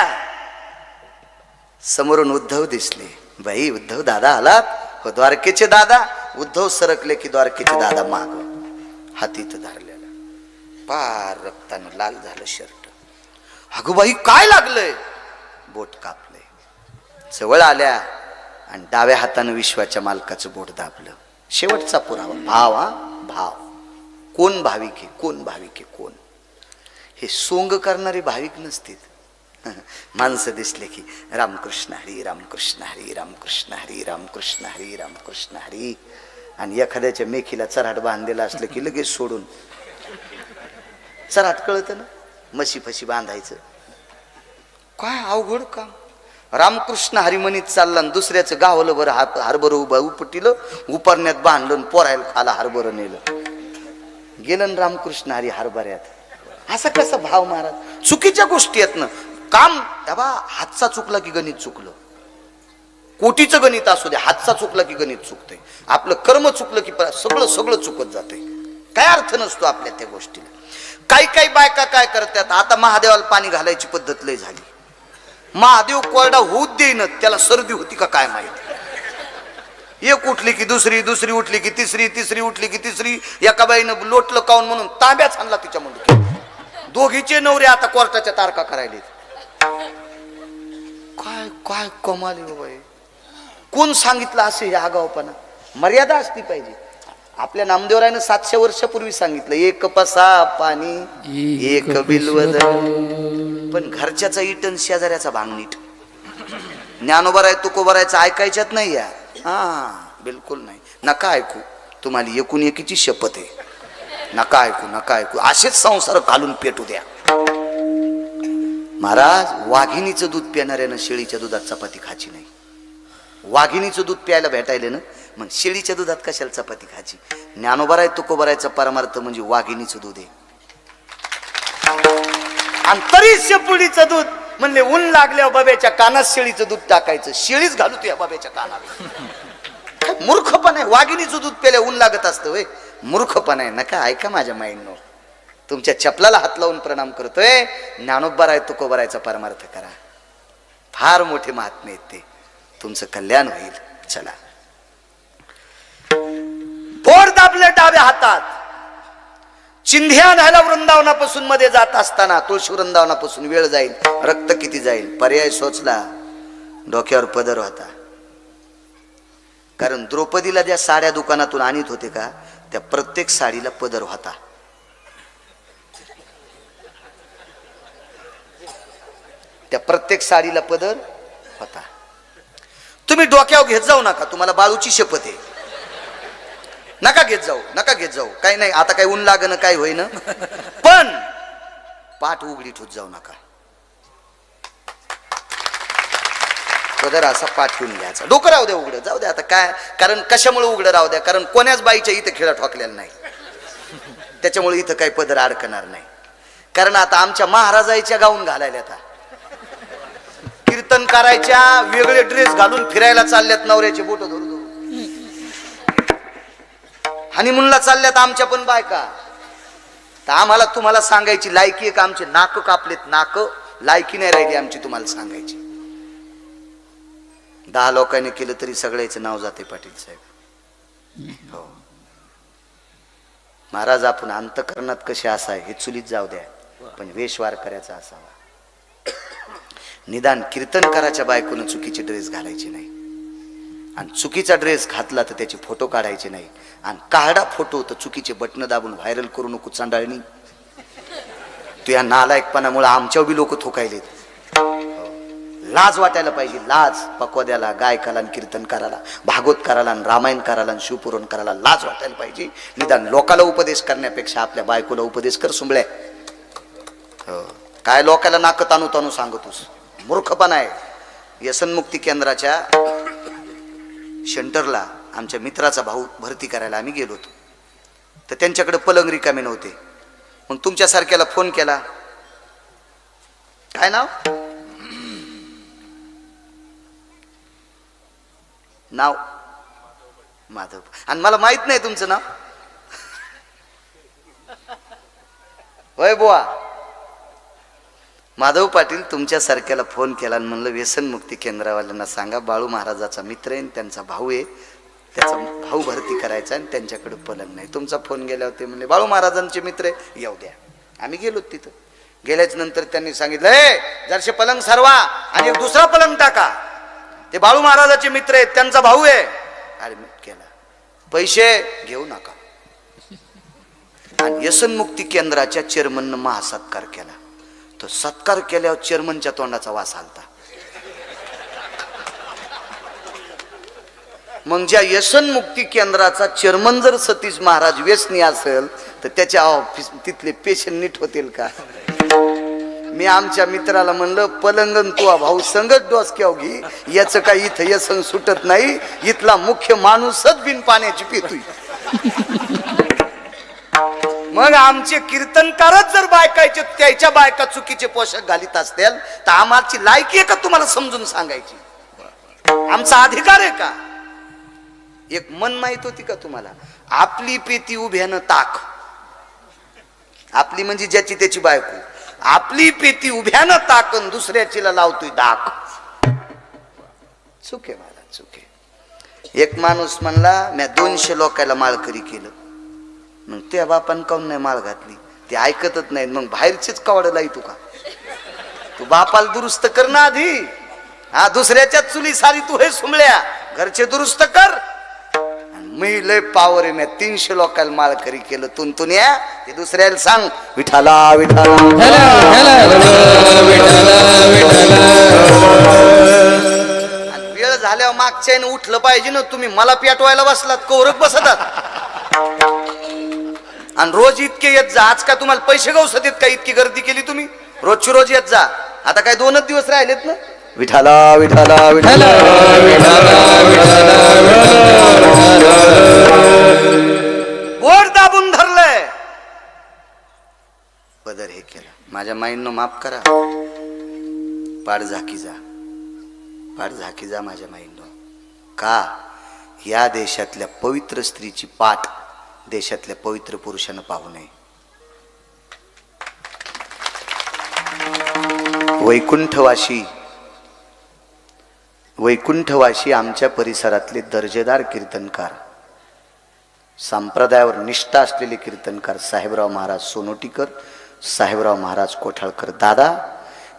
समोरून उद्धव दिसले. बाई उद्धव दादा आलात? हो द्वारकेचे दादा. उद्धव सरकले की द्वारकेचे दादा माग, हातीत धरलेला, पार रक्तानं लाल झालं शर्ट. अगो बाई काय लागलंय? बोट कापलंय. जवळ आल्या आणि डाव्या हातानं विश्वाच्या मालकाचं बोट दाबलं. शेवटचा पुरावा भाव. हा भाव. कोण भाविक आहे, कोण भाविक आहे, कोण? हे सोंग करणारे भाविक नसतील. माणसं दिसले की रामकृष्ण हरी रामकृष्ण हरी रामकृष्ण हरी रामकृष्ण हरी रामकृष्ण हरी. आणि एखाद्याच्या मेखीला चराट बांधलेला असलं की लगेच सोडून. चराट कळतं ना, म्हशी फशी बांधायचं. काय अवघड काम. रामकृष्ण हरिमनीत चालला आणि दुसऱ्याचं गावलं बरं हरभर उभं उपटीलं, उपरण्यात बांधलं, पोरायला खाला हरभर नेलं, गेलं न रामकृष्ण हरी हरभऱ्यात. असं कसं भाव महाराज. चुकीच्या गोष्टी आहेत ना. काम बा हातचा चुकला की गणित चुकलं. कोटीचं गणित असू द्या, हातचा चुकला की गणित चुकतंय. आपलं कर्म चुकलं की सगळं सगळं चुकत जाते. काय अर्थ नसतो आपल्या त्या गोष्टीला. काही काही बायका काय करतात, आता महादेवाला पाणी घालायची पद्धत लय झाली. महादेव कोरडा होऊच देईन, त्याला सर्दी होती का काय माहिती. एक उठली की दुसरी, दुसरी उठली की तिसरी, तिसरी उठली की तिसरी. एका बाईनं लोटलं काऊन म्हणून तांब्याच आणला तिच्या मुंडकी. दोघीचे नवरे आता कोर्टाच्या तारखा करायलेत. काय काय कमाल आहे बाबा. कोण सांगितलं असे हे आगाऊपणा. मर्यादा असली पाहिजे. आपल्या नामदेवरायनं 700 वर्षापूर्वी सांगितलं, एक पसा पाणी एक बिलवद. पण घरच्याचा इटन शेजाऱ्याचा भांगनीट. ज्ञानोबा राय तुकोबा रायचं ऐकायच्यात नाही या. हा बिलकुल नाही. नका ऐकू. तुम्हाला एकूण एकीची शपथ आहे. नका ऐकू, नका ऐकू. असेच संसार घालून पेटू द्या. महाराज वाघिणीचं दूध पिणाऱ्यानं शेळीच्या दुधात चपाती खायची नाही. वाघिणीचं दूध प्यायला भेटायले ना, मग शेळीच्या दुधात कशाला चपाती खायची. ज्ञानोबा राय तुकोबा रायचा परमार्थ म्हणजे वाघिणीचं दूध आहे. आणि तरी शेपुडीचं दूध म्हणले ऊन लागल्यावर बाब्याच्या कानात शेळीचं दूध टाकायचं. शेळीच घालू तुया बाब्याच्या कानात. मूर्खपण आहे. वाघिणीचं दूध प्यायला ऊन लागत असतं होय. मूर्खपण आहे. नका ऐका माझ्या माईंनो. तुमच्या चपलाला हात लावून प्रणाम करतोय. ज्ञानोबा राय तुकोबा रायचा परमार्थ करा. फार मोठे महात्मे आहेत ते. तुमचं कल्याण होईल. चला. बोट दाबले डाव्या हातात. चिंध्या न्यायला वृंदावनापासून मध्ये जात असताना तुळशी वृंदावनापासून वेळ जाईल, रक्त किती जाईल. पर्याय सोचला. डोक्यावर पदर होता. कारण द्रौपदीला ज्या साड्या दुकानातून आणत होते का, त्या प्रत्येक साडीला पदर होता. त्या प्रत्येक साडीला पदर होता. तुम्ही डोक्यावर घेत जाऊ नका. तुम्हाला बाळूची शपथ आहे. नका घेत जाऊ, नका घेत जाऊ. काही नाही. आता काही ऊन लागणं काय होईना. पण पाठ उघडी ठेवत जाऊ नका. पदर असा पाठ ठेवून घ्यायचा. डोकं राहू द्या उघडं. जाऊ द्या आता काय. कारण कशामुळे उघडं राहू द्या. कारण कोण्याच बाईच्या इथं खेळा ठोकलेला नाही. त्याच्यामुळे इथं काही पदर अडकणार नाही. कारण आता आमच्या महाराजाच्या गाऊन घालायला आता कीर्तन करायच्या वेगळे ड्रेस घालून फिरायला चालल्यात. नवऱ्याचे बोट धरून हनीमूनला चालल्यात आमच्या पण बायका. तर आम्हाला तुम्हाला सांगायची लायकी एक. आमचे नाक कापलेत. नाक लायकी नाही राहिली आमची तुम्हाला सांगायची. 10 लोकांनी केलं तरी सगळ्याचं नाव जाते पाटील साहेब. हो महाराज, आपण अंतकरणात कसे असाय हे चुलीत जाऊ द्या, पण वेशवार करायचा असावा. निदान कीर्तनकाराच्या बायकोनं चुकीचे ड्रेस घालायचे नाही. आणि चुकीचा ड्रेस घातला तर त्याचे फोटो काढायचे नाही. आणि काढा फोटो तर चुकीचे बटन दाबून व्हायरल करू नको चांडाळणी. तू या नालायकपणामुळे आमच्या बी लोक थोकायलेत. लाज वाटायला पाहिजे. लाज पकवाद्याला, गायकाला, कीर्तनकाराला, भागवतकाराला, रामायणकाराला, शिवपुराण करायला लाज वाटायला पाहिजे. निदान लोकाला उपदेश करण्यापेक्षा आपल्या बायकोला उपदेश कर सुंबळ्या. काय लोकाला नाक तानू तानू सांगतोस. मूर्खपणा आहे. व्यसनमुक्ती केंद्राच्या सेंटरला आमच्या मित्राचा भाऊ भरती करायला आम्ही गेलो होतो. तर त्यांच्याकडे पलंग रिकामे नव्हते. मग तुमच्यासारख्याला फोन केला. काय नाव? नाव माधव. आणि मला माहित नाही तुमचं नाव. होय बुवा. माधव पाटील तुमच्यासारख्याला फोन केला आणि म्हणलं व्यसनमुक्ती केंद्रावाल्यांना सांगा बाळू महाराजाचा मित्र आहे, त्यांचा भाऊ आहे, त्याचा भाऊ भरती करायचा आणि त्यांच्याकडे पलंग नाही. तुमचा फोन गेल्यावर ते म्हणले बाळू महाराजांचे मित्र आहे, येऊ द्या. आम्ही गेलो तिथं. गेल्याच नंतर त्यांनी सांगितलं जरशे पलंग सरवा आणि एक दुसरा पलंग टाका. ते बाळू महाराजाचे मित्र आहेत, त्यांचा भाऊ आहे. ऍडमिट केला. पैसे घेऊ नका. आणि व्यसनमुक्ती केंद्राच्या चेअरमननं महासत्कार केला. तो सत्कार केल्यावर चेअरमनच्या तोंडाचा वास आलता. मग ज्या व्यसनमुक्ती केंद्राचा चेअरमन जर सतीश महाराज व्यसनी असेल तर त्याच्या ऑफिस तिथले पेशंट नीट होतील का? मी आमच्या मित्राला म्हणलं पलंगन तू भाऊ संगत डोसक्याव घे, याचं काही इथं यसन सुटत नाही, इथला मुख्य माणूसच बिन पाण्याची पितोय. मग आमचे कीर्तनकारच जर बायकायचे त्याच्या बायका चुकीचे पोशाख घालीत असतील तर आम्हाची लायकी आहे का तुम्हाला समजून सांगायची? आमचा अधिकार आहे का? एक मन माहित होती का तुम्हाला? आपली पेती उभ्यानं ताक, आपली म्हणजे ज्याची त्याची बायको, आपली पेती उभ्यानं ताकन दुसऱ्याचीला लावतोय दाक. चुके मला चुके. एक माणूस म्हणला मी 200 लोकांना माळकरी केलं. मग त्या बापान काऊन नाही माळ घातली? ते ऐकतच नाही. मग बाहेरचेच कवडं लाई तू का? तू बापाला दुरुस्त कर ना आधी. हा दुसऱ्याच्या चुली सारी तू हे सुमल्या, घरचे दुरुस्त कर. मी लय पावर आहे, मी 300 लोकांना माळकरी केलं. तुन या ते दुसऱ्याला सांग विठाला विठाला. वेळ झाल्यावर मागच्या उठलं पाहिजे ना. तुम्ही मला पेटवायला बसलात, कोरक बसतात. आणि रोज इतके येत जा. आज का तुम्हाला पैसे गवसत येत का? इतकी गर्दी केली तुम्ही. रोजची रोज येत जा. आता काय 2च दिवस राहिलेत ना. विठाला विठाला विठाला बोट दाबून धरलंय. बदर हे केलं. माझ्या माईंनो माफ करा. पाड झाकी जा, पाड झाकी जा माझ्या माईंनो. का? या देशातल्या पवित्र स्त्रीची पाठ देशातल्या पवित्र पुरुषानं पाहू नये. वैकुंठवाशी आमच्या परिसरातले दर्जेदार कीर्तनकार, संप्रदायावर निष्ठा असलेले कीर्तनकार साहेबराव महाराज सोनोटीकर, साहेबराव महाराज कोठाळकर दादा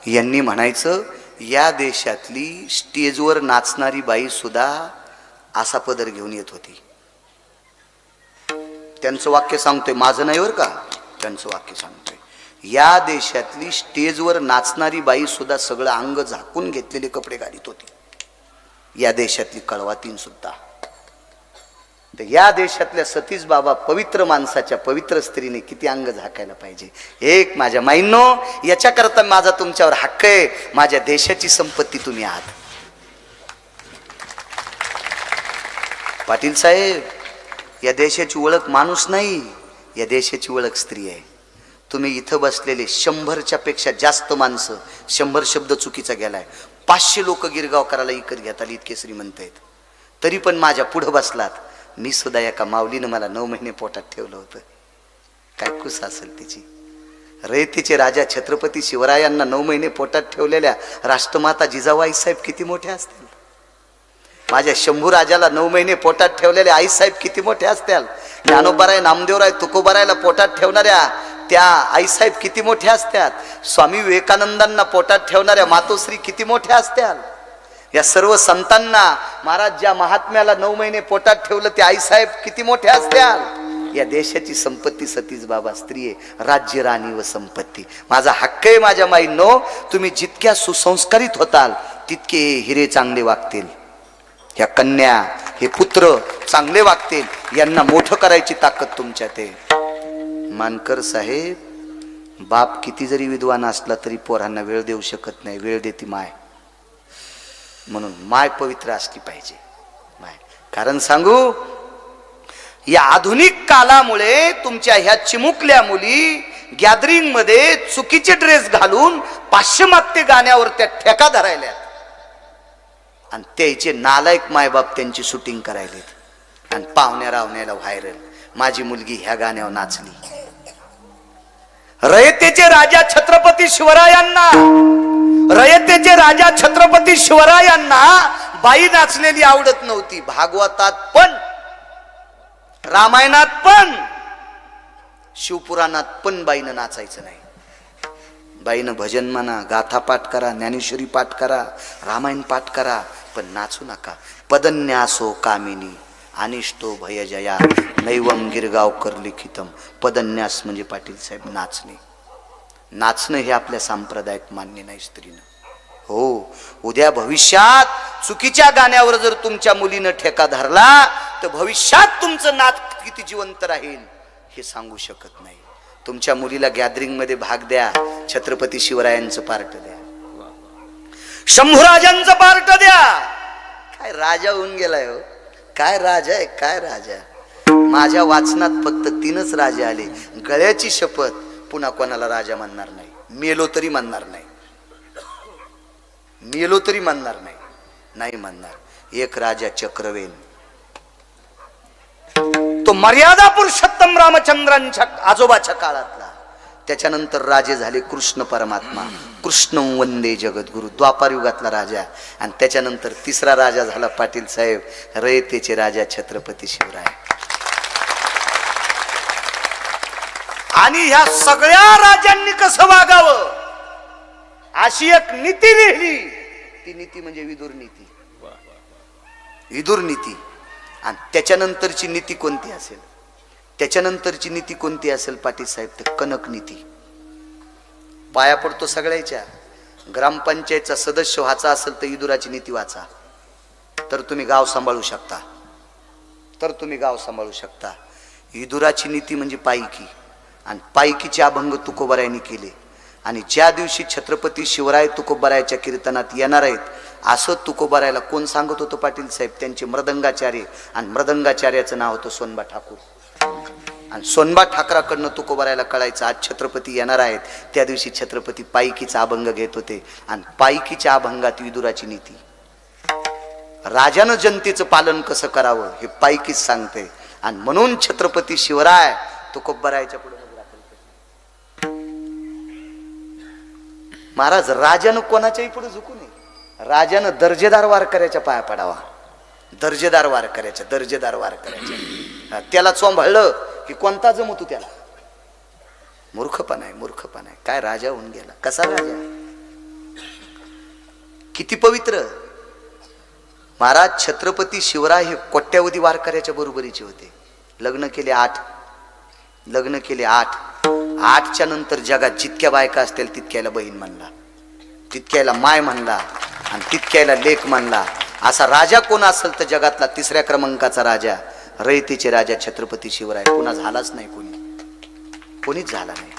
यांनी म्हणायचं, या देशातली स्टेजवर नाचणारी बाई सुद्धा असा पदर घेऊन येत होती. त्यांचं वाक्य सांगतोय, माझं नाही बरं का, त्यांचं वाक्य सांगतोय. या देशातली स्टेजवर नाचणारी बाई सुद्धा सगळं अंग झाकून घेतलेले कपडे घालीत होती. या देशातली कळवातीन सुद्धा. तर या देशातल्या सतीश बाबा पवित्र माणसाच्या पवित्र स्त्रीने किती अंग झाकायला पाहिजे. एक माझ्या माईंनो, याच्याकरता माझा तुमच्यावर हक्क आहे. माझ्या देशाची संपत्ती तुम्ही आहात. पाटील साहेब, या देशाची ओळख माणूस नाही, या देशाची ओळख स्त्री आहे. तुम्ही इथं बसलेले 100च्या पेक्षा जास्त माणसं, 100 शब्द चुकीचा गेलाय, 500 लोक गिरगाव करायला इकत घेताल, इतके श्रीमंत आहेत. तरी पण माझ्या पुढं बसलात. मी सुद्धा एका माऊलीनं मला 9 महिने पोटात ठेवलं होतं. काय कुस असेल तिची. रयतेचे राजा छत्रपती शिवरायांना 9 महिने पोटात ठेवलेल्या राष्ट्रमाता जिजाबाई साहेब किती मोठे असतील. माझ्या शंभू राजाला 9 महिने पोटात ठेवलेले आई साहेब किती मोठे असतील. ज्ञानोबाराय, नामदेवराय, तुकोबारायला पोटात ठेवणाऱ्या त्या आई साहेब किती मोठे असतात. स्वामी विवेकानंदांना पोटात ठेवणाऱ्या मातोश्री किती मोठ्या असत्याल. या सर्व संतांना महाराज ज्या महात्म्याला 9 महिने पोटात ठेवलं ते आई साहेब किती मोठे असत्याल. या देशाची संपत्ती सतीश बाबा स्त्री आहे. राज्य, राणी व संपत्ती. माझा हक्क आहे माझ्या माईंनो, तुम्ही जितक्या सुसंस्कारित होताल तितके हिरे चांगले वागतील. ह्या कन्या, हे पुत्र चांगले वागतील. यांना मोठं करायची ताकद तुमच्यात आहे. मानकर साहेब, बाप किती जरी विद्वान असला तरी पोरांना वेळ देऊ शकत नाही. वेळ देती माय. म्हणून माय पवित्र असली पाहिजे. माय कारण सांगू, या आधुनिक कालामुळे तुमच्या ह्या चिमुकल्या मुली गॅदरिंग मध्ये चुकीचे ड्रेस घालून पाश्चिमात्य गाण्यावर त्या ठेका धरायल्यात. आणि त्याचे नालायक मायबाप त्यांची शूटिंग करायलेत. आणि पाहुण्या रावण्याला व्हायरल, माझी मुलगी ह्या गाण्यावर नाचली. रयतेचे राजा छत्रपती शिवरायांना, रयतेचे राजा छत्रपती शिवरायांना बाई नाचलेली आवडत नव्हती. भागवतात पण, रामायणात पण, शिवपुराणात पण बाईनं नाचायचं नाही. बाईनं भजन म्हणा, गाथा पाठ करा, ज्ञानेश्वरी पाठ करा, रामायण पाठ करा, पण नाचू नका. पदन्यासो कामिनी अनिष्टो भयजया नैवम गिरगावकर लिखितम. पदन्यास म्हणजे पाटील साहेब नाचणे. नाचणं हे आपल्या संप्रदायात मान्य नाही स्त्रीनं. हो, उद्या भविष्यात चुकीच्या गाण्यावर जर तुमच्या मुलीनं ठेका धरला तर भविष्यात तुमचं नाच किती जिवंत राहील हे सांगू शकत नाही. तुमच्या मुलीला गॅदरिंग मध्ये भाग द्या, छत्रपती शिवरायांचं पार्ट द्या, शंभूराजांचं पार्ट द्या. काय राजा होऊन गेलाय हो, काय राजा आहे, काय राजा. माझ्या वाचनात फक्त 3च राजे आले. गळ्याची शपथ, पुन्हा कोणाला राजा म्हणणार नाही, मेलो तरी म्हणणार नाही, मेलो तरी म्हणणार नाही, नाही म्हणणार. एक राजा चक्रवेल, तो मर्यादा पुरुषोत्तम रामचंद्रांच्या आजोबाच्या काळातला. त्याच्यानंतर राजे झाले कृष्ण परमात्मा, कृष्ण वंदे जगद्गुरु, द्वापार युगातला राजा. आणि त्याच्यानंतर 3रा राजा झाला पाटील साहेब, रयतेचे राजा छत्रपती शिवराय. आणि ह्या सगळ्या राजांनी कसं वागावं अशी एक नीती लिहिली. ती नीती म्हणजे विदुर नीती, विदुर नीती. आणि त्याच्यानंतरची नीती कोणती असेल, त्याच्यानंतरची नीती कोणती असेल पाटील साहेब, ते कनक नीती. पाया पडतो सगळ्याच्या. ग्रामपंचायतचा सदस्य व्हायचा असेल तर विदुराची नीती वाचा, तर तुम्ही गाव सांभाळू शकता, तर तुम्ही गाव सांभाळू शकता. विदुराची नीती म्हणजे पायकी, आणि पायकीचे अभंग तुकोबारायांनी केले. आणि ज्या दिवशी छत्रपती शिवराय तुकोबारायाच्या कीर्तनात येणार आहेत असं तुकोबारायला कोण सांगत होतं पाटील साहेब, त्यांचे मृदंगाचार्य. आणि मृदंगाचार्याचं नाव होतं सोनबा ठाकूर. आणि सोनबा ठाकराकडनं तुकोबारायला कळायचं आज छत्रपती येणार आहेत. त्या दिवशी छत्रपती पायकीचा अभंग घेत होते. आणि पायकीच्या अभंगात विदुराची नीती, राजानं जनतेचं पालन कसं करावं हे पायकीच सांगते. आणि म्हणून छत्रपती शिवराय तुकोबारायच्या पुढे महाराज, राजानं कोणाच्याही पुढे झुकू नये. राजानं दर्जेदार वारकऱ्याच्या पाया पडावा, दर्जेदार वारकऱ्याच्या, दर्जेदार वारकऱ्याच्या. त्याला चोंभाळलं की कोणता जमतो त्याला. मूर्खपणा आहे, मूर्खपणा आहे. काय राजा होऊन गेला, कसा राजा, किती पवित्र. महाराज छत्रपती शिवराय हे कोट्यावधी वारकऱ्याच्या बरोबरीचे होते. लग्न केले 8, लग्न केले 8. 8च्या नंतर जगात जितक्या बायका असतील तितक्याला बहीण म्हणला, तितक्याला माय म्हणला, आणि तितक्याला लेक म्हणला. असा राजा कोण असेल तर जगातला 3ऱ्या क्रमांकाचा राजा, रयतेचे राजा छत्रपती शिवराय. पुन्हा झालाच नाही कोणी, कोणीच झाला नाही.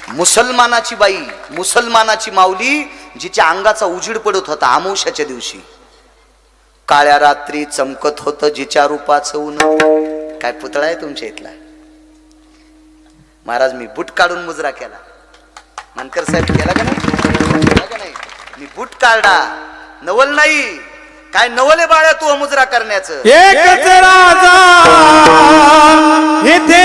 मुसलमानाची बाई, मुसलमानाची माऊली, जिच्या अंगाचा उजीड पडत होता अमावस्याच्या दिवशी, काळ्या रात्री चमकत होतं जिच्या रूपाचं ऊन. काय पुतळा आहे तुमच्या इथला. महाराज मी बूट काढून मुजरा केला, मनकर साहेब केला का नाही, केला का नाही. मी बूट काढला, नवल नाही. काय नवले बाळ्या तू मुजरा करण्याचं. एकच राजा इथे